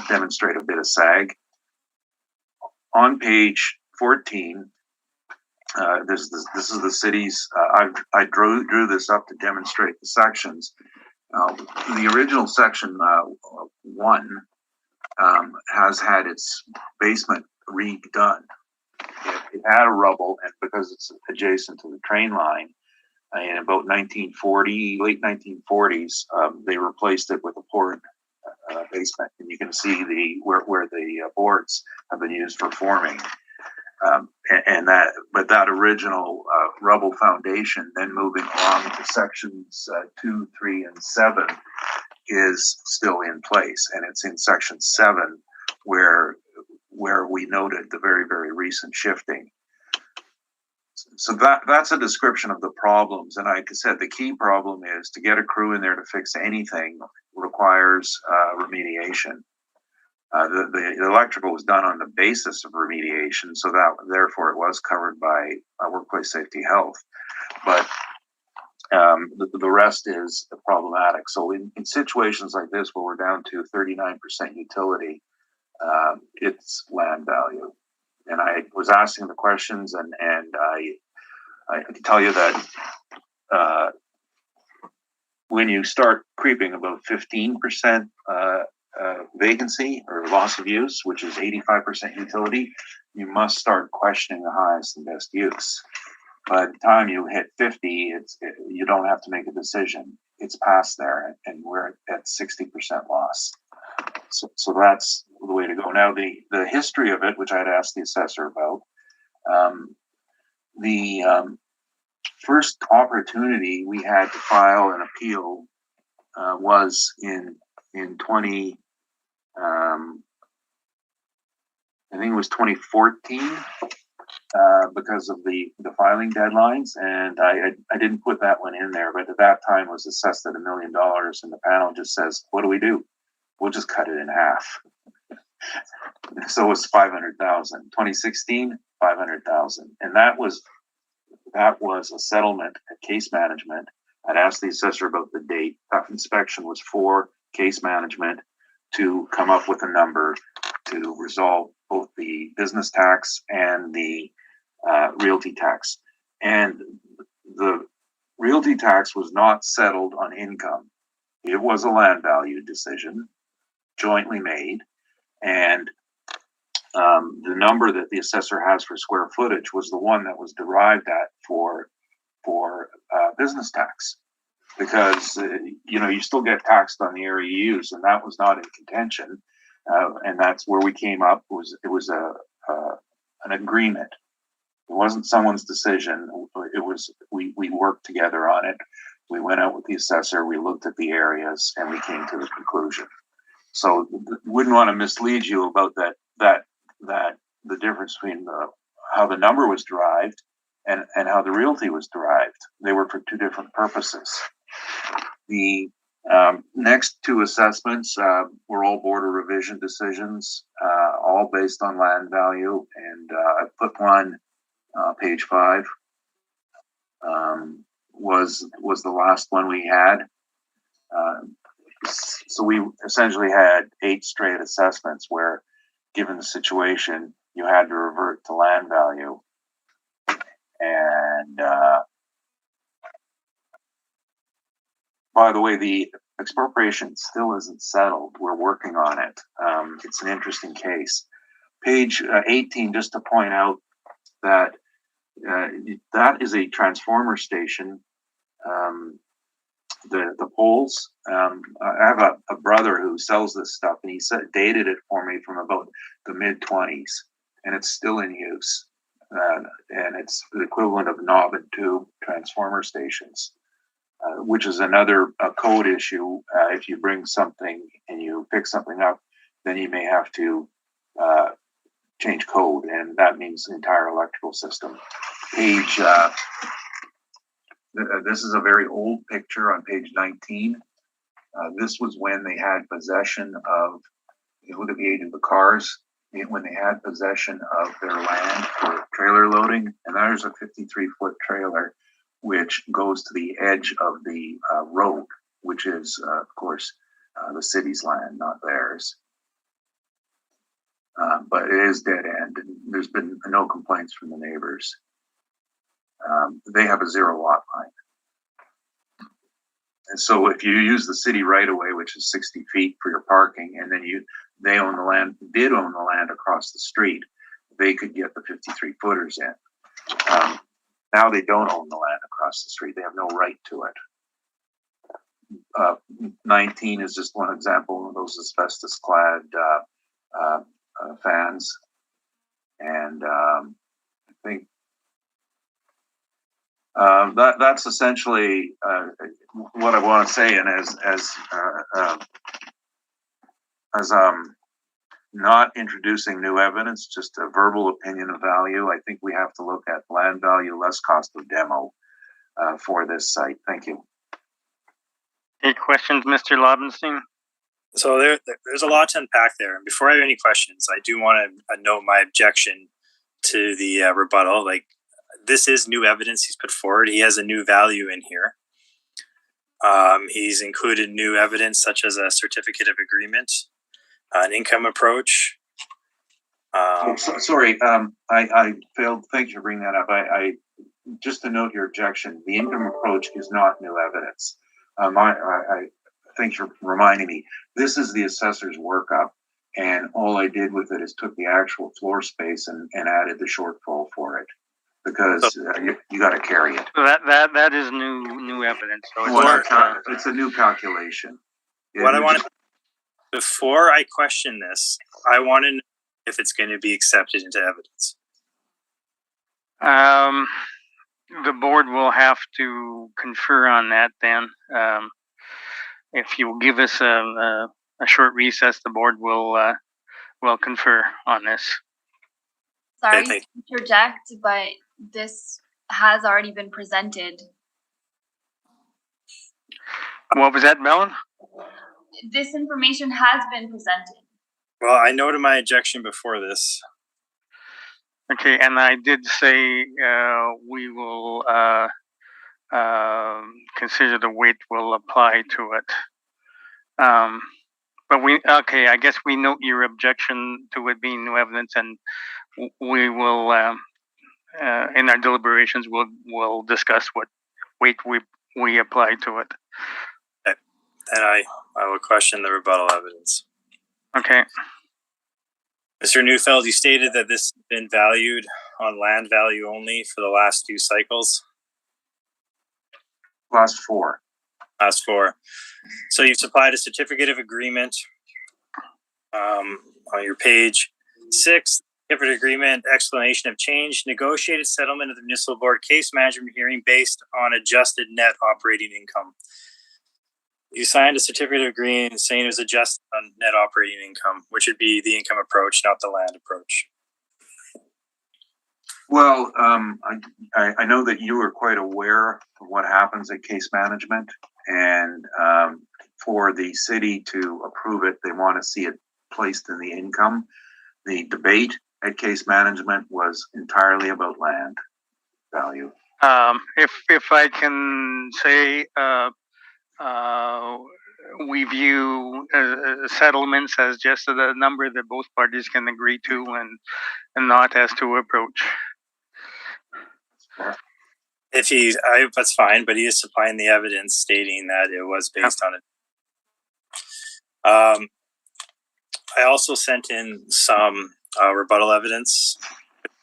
demonstrate a bit of sag. On page 14, this is the city's, I drew this up to demonstrate the sections. The original section 1 has had its basement redone. It had a rubble, and because it's adjacent to the train line, in about 1940, late 1940s, they replaced it with a poured basement, and you can see where the boards have been used for forming. But that original rubble foundation, then moving along to sections 2, 3, and 7, is still in place, and it's in section 7 where we noted the very, very recent shifting. So that's a description of the problems, and like I said, the key problem is to get a crew in there to fix anything requires remediation. The electrical was done on the basis of remediation, so that therefore it was covered by workplace safety health. But the rest is problematic. So in situations like this, where we're down to 39% utility, it's land value. and I was asking the questions, and I can tell you that when you start creeping about 15% vacancy or loss of use, which is 85% utility, you must start questioning the highest and best use. By the time you hit 50, you don't have to make a decision. It's past there, and we're at 60% loss. So that's the way to go. Now, the history of it, which I'd asked the assessor about, the first opportunity we had to file an appeal was in 20, I think it was 2014, because of the filing deadlines, and I didn't put that one in there, but at that time it was assessed at $1 million, and the panel just says, what do? We'll just cut it in half. So it was 500,000. 2016, 500,000, and that was a settlement at case management. I'd asked the assessor about the date. That inspection was for case management to come up with a number to resolve both the business tax and the realty tax. And the realty tax was not settled on income. It was a land value decision, jointly made, and the number that the assessor has for square footage was the one that was derived at for business tax, because you still get taxed on the area you use, and that was not in contention, and that's where we came up. It was an agreement. It wasn't someone's decision. It was we worked together on it. We went out with the assessor. We looked at the areas, and we came to the conclusion. So wouldn't want to mislead you about that the difference between how the number was derived and how the realty was derived. They were for two different purposes. The next two assessments were all border revision decisions, all based on land value, and I put one, page 5, was the last one we had. So we essentially had 8 straight assessments where, given the situation, you had to revert to land value. And by the way, the expropriation still isn't settled. We're working on it. It's an interesting case. Page 18, just to point out that that is a transformer station. The poles, I have a brother who sells this stuff, and he dated it for me from about the mid-20s, and it's still in use. And it's the equivalent of knob and tube transformer stations, which is another code issue. If you bring something and you pick something up, then you may have to change code, and that means the entire electrical system. This is a very old picture on page 19. This was when they had possession of, you look at the age of the cars, when they had possession of their land for trailer loading. And there's a 53-foot trailer, which goes to the edge of the road, which is, of course, the city's land, not theirs. But it is dead end, and there's been no complaints from the neighbors. They have a 0 lot line. And so if you use the city right of way, which is 60 feet for your parking, and then they own the land, did own the land across the street, they could get the 53 footers in. Now they don't own the land across the street. They have no right to it. 19 is just one example of those asbestos clad fans. And I think that's essentially what I want to say. And as not introducing new evidence, just a verbal opinion of value, I think we have to look at land value less cost of demo for this site. Thank you. Any questions, Mr. Lobenstein? So there's a lot to unpack there. And before I have any questions, I do want to note my objection to the rebuttal. Like, this is new evidence he's put forward. He has a new value in here. He's included new evidence such as a certificate of agreement, an income approach, Sorry, I failed. Thank you for bringing that up. I just to note your objection. The income approach is not new evidence. I thank you for reminding me. This is the assessor's workup, and all I did with it is took the actual floor space and added the shortfall for it, because you got to carry it. That is new evidence. So It's a new calculation. What I want to, before I question this, I want to know if it's going to be accepted into evidence. The board will have to confer on that then. If you give us a short recess, the board will confer on this. Sorry to interject, but this has already been presented. What was that, Mellon? This information has been presented. Well, I noted my objection before this. Okay, and I did say we will consider the weight will apply to it. But I guess we note your objection to it being new evidence, and we will, in our deliberations, we'll discuss what weight we apply to it. Okay. And I will question the rebuttal evidence. Okay. Mr. Neufeld, you stated that this has been valued on land value only for the last few cycles. Last four. So you've supplied a certificate of agreement on your page 6. Certificate of agreement, explanation of change, negotiated settlement of the municipal board case management hearing based on adjusted net operating income. You signed a certificate of agreement saying it was adjusted on net operating income, which would be the income approach, not the land approach. Well, I know that you are quite aware of what happens at case management, and for the city to approve it, they want to see it placed in the income. The debate at case management was entirely about land value. If I can say, we view settlements as just a number that both parties can agree to, and not as to approach. That's fine, but he is supplying the evidence stating that it was based on it. I also sent in some rebuttal evidence.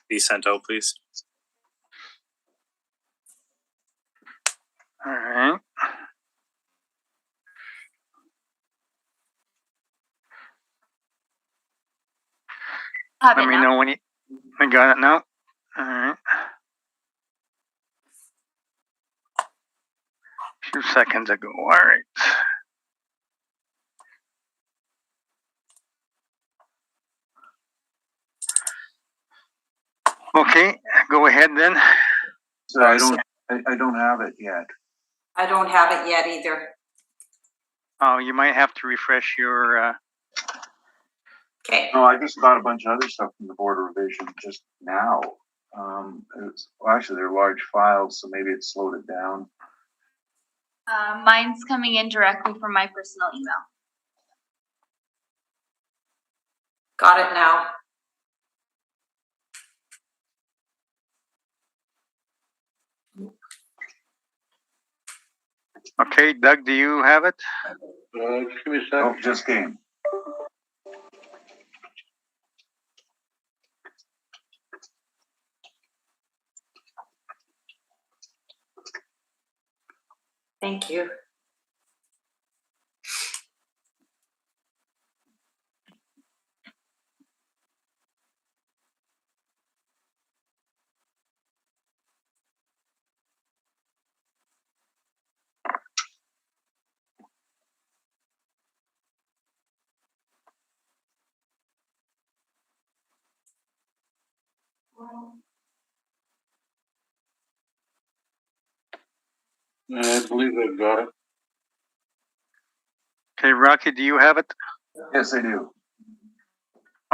Be sent out, please. All right. Let me know when I got it now. All right. A few seconds ago. All right. Okay, go ahead then. So I don't have it yet. I don't have it yet either. Oh, you might have to refresh your. Okay. No, I just got a bunch of other stuff from the board of revision just now. Actually, they're large files, so maybe it slowed it down. Mine's coming in directly from my personal email. Got it now. Okay, Doug, do you have it? Just give me a second. Oh, just came. Thank you. I believe I've got it. Okay, Rocky, do you have it? Yes, I do.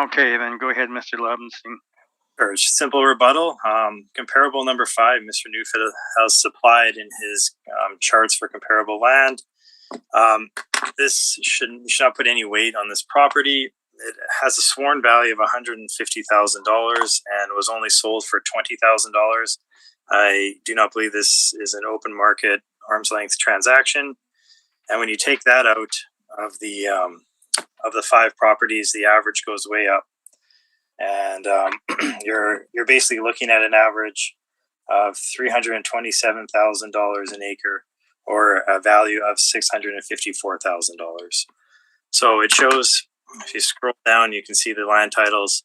Okay, then go ahead, Mr. Lobenstein. Sure, simple rebuttal. Comparable number 5, Mr. Neufeld has supplied in his charts for comparable land. This should not put any weight on this property. it has a sworn value of $150,000 and was only sold for $20,000. I do not believe this is an open market arm's length transaction. And when you take that out of the 5 properties, the average goes way up, and you're basically looking at an average of $327,000 an acre, or a value of $654,000. So it shows, if you scroll down, you can see the land titles,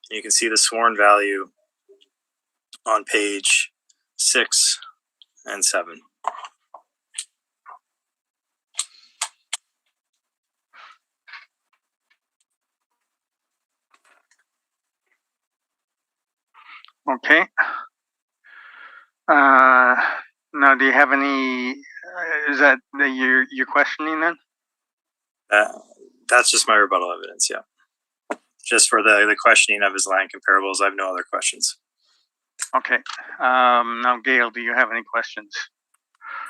and you can see the sworn value on page 6 and 7. Okay. Now, do you have any? Is that you're questioning then? That's just my rebuttal evidence. Yeah, just for the questioning of his land comparables. I have no other questions. Okay. Now, Gail, do you have any questions?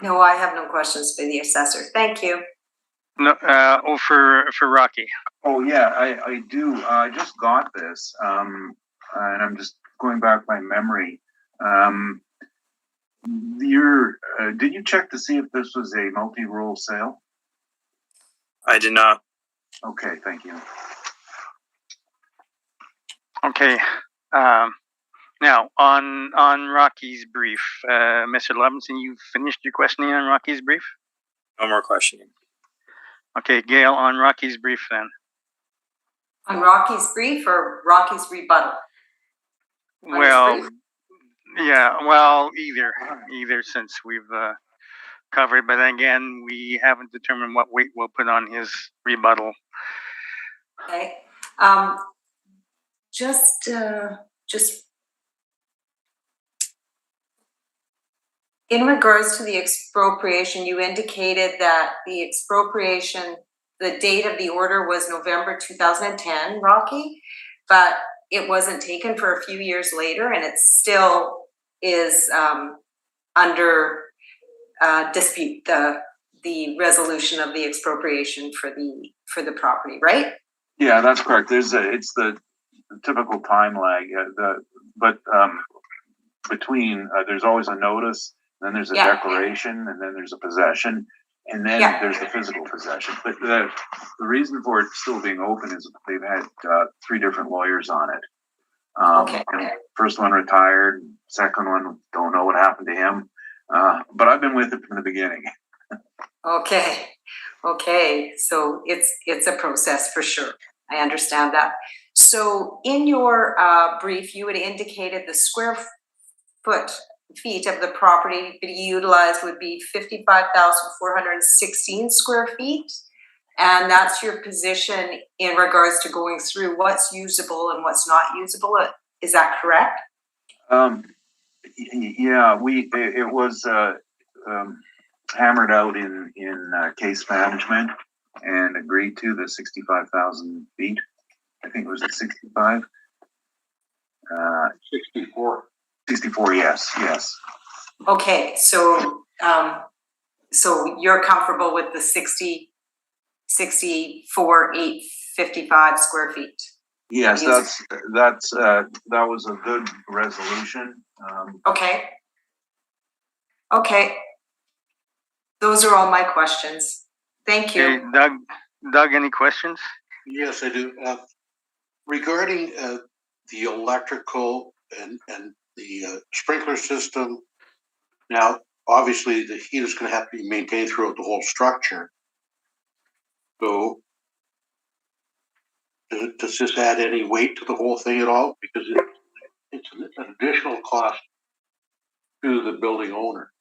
No, I have no questions for the assessor. Thank you. No. For Rocky. Oh yeah, I do. I just got this, and I'm just going back by memory. Did you check to see if this was a multi-role sale? I did not. Okay, thank you. Okay. Now, on Rocky's brief, Mr. Levinson, you finished your questioning on Rocky's brief? No more questioning. Okay, Gail, on Rocky's brief then. On Rocky's brief or Rocky's rebuttal? Well, yeah, well, either, since we've covered, but again, we haven't determined what weight we'll put on his rebuttal. Okay. Just in regards to the expropriation, you indicated that the expropriation, the date of the order was November 2010, Rocky, but it wasn't taken for a few years later, and it still is under dispute, the resolution of the expropriation for the property, right? Yeah, that's correct. It's the typical time lag, but between there's always a notice, then there's a declaration, and then there's a possession, and then there's the physical possession. But the reason for it still being open is they've had 3 different lawyers on it. And first one retired, second one, don't know what happened to him. But I've been with it from the beginning. Okay. So it's a process for sure. I understand that. So in your brief, you had indicated the square feet of the property to be utilized would be 55,416 square feet. And that's your position in regards to going through what's usable and what's not usable. Is that correct? Yeah, it was hammered out in case management and agreed to the 65,000 feet. I think it was at 65. 64. 64, yes. Okay, so you're comfortable with the 64,855 square feet? Yes, that was a good resolution. Okay. Those are all my questions. Thank you. Okay, Doug, any questions? Yes, I do. Regarding the electrical and the sprinkler system, now obviously the heat is going to have to be maintained throughout the whole structure. So does this add any weight to the whole thing at all? Because it's an additional cost to the building owner.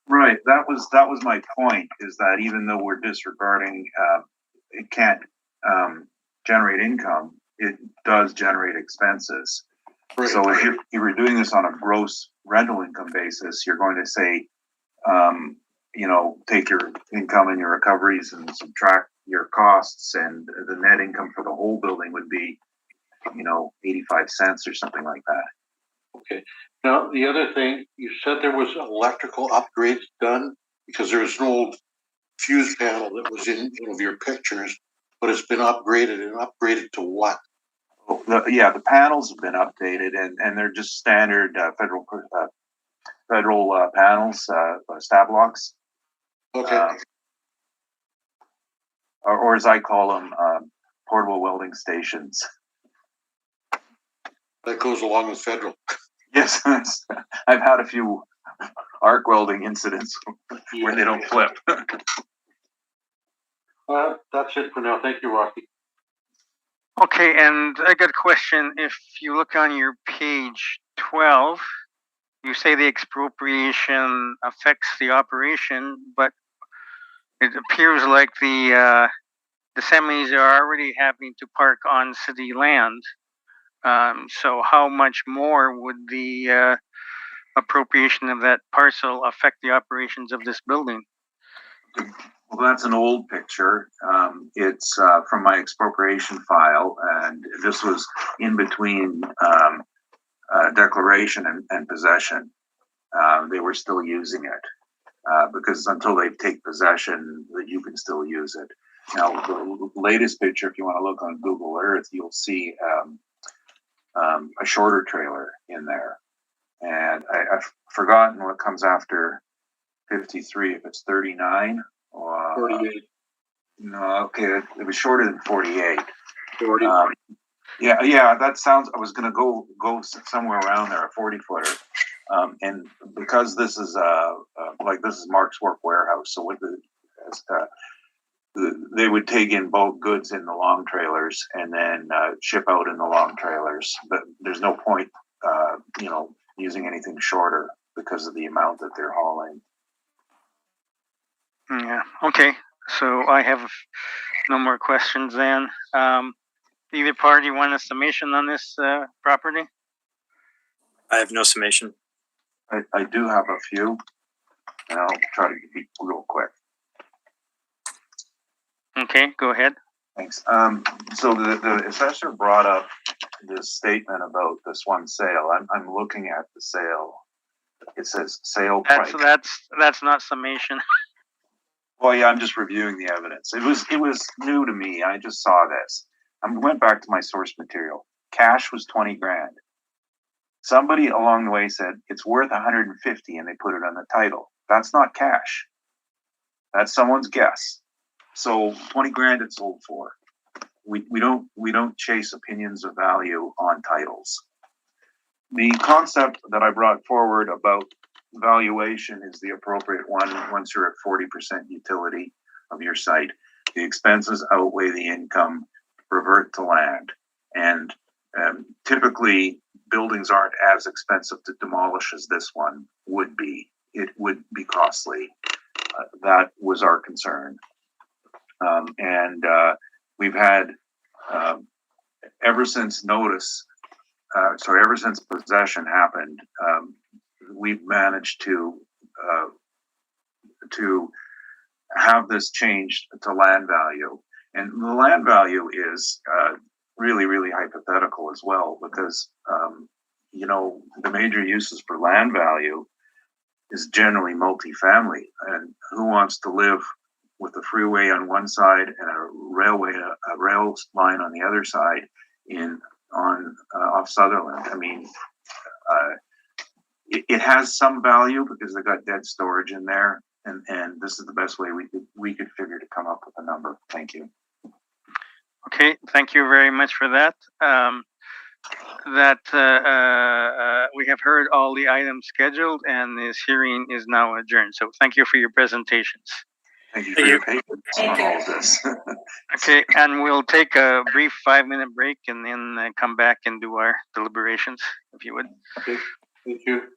Right. That was my point, is that even though we're disregarding it can't generate income, it does generate expenses. Right, so if you were doing this on a gross rental income basis, you're going to say, take your income and your recoveries and subtract your costs, and the net income for the whole building would be, 85 cents or something like that. Okay. Now, the other thing, you said there was electrical upgrades done because there was an old fuse panel that was in one of your pictures, but it's been upgraded, and upgraded to what? The panels have been updated, and they're just standard federal panels, stab locks, Okay, or as I call them, portable welding stations. that goes along with federal. Yes, I've had a few arc welding incidents where they don't flip. That's it for now. Thank you, Rocky. Okay, and I got a question. If you look on your page 12, you say the expropriation affects the operation, but it appears like the semis are already having to park on city land. So how much more would the appropriation of that parcel affect the operations of this building? Well, that's an old picture. It's from my expropriation file, and this was in between declaration and possession. They were still using it because until they take possession, you can still use it. Now, the latest picture, if you want to look on Google Earth, you'll see a shorter trailer in there. And I've forgotten what comes after 53, if it's 39 or 48. No, okay, it was shorter than 48. 40. Yeah, that sounds. I was going to go somewhere around there, a 40-footer, and because this is this is Mark's Work Warehouse, so with they would take in bulk goods in the long trailers and then ship out in the long trailers. But there's no point, using anything shorter because of the amount that they're hauling. Yeah. Okay. So I have no more questions then. Either party want a summation on this property? I have no summation. I do have a few, and I'll try to be real quick. Okay, go ahead. Thanks. So the assessor brought up this statement about this one sale. I'm looking at the sale. It says sale price. That's not summation. Well, yeah, I'm just reviewing the evidence. It was new to me. I just saw this. I went back to my source material. Cash was 20 grand. Somebody along the way said it's worth 150, and they put it on the title. That's not cash. That's someone's guess. So 20 grand it sold for. We don't chase opinions of value on titles. The concept that I brought forward about valuation is the appropriate one once you're at 40% utility of your site. The expenses outweigh the income, revert to land. And typically, buildings aren't as expensive to demolish as this one would be. It would be costly. That was our concern. We've had, ever since possession happened, we've managed to have this changed to land value. And the land value is really, really hypothetical as well, because, the major uses for land value is generally multifamily. And who wants to live with a freeway on one side and a rail line on the other side off Sutherland? I mean, it has some value because they got dead storage in there, and this is the best way we could figure to come up with a number. Thank you. Okay, thank you very much for that. We have heard all the items scheduled, and this hearing is now adjourned. So thank you for your presentations. Thank you for your patience on all of this. Okay, and we'll take a brief 5-minute break and then come back and do our deliberations, if you would. Okay, thank you.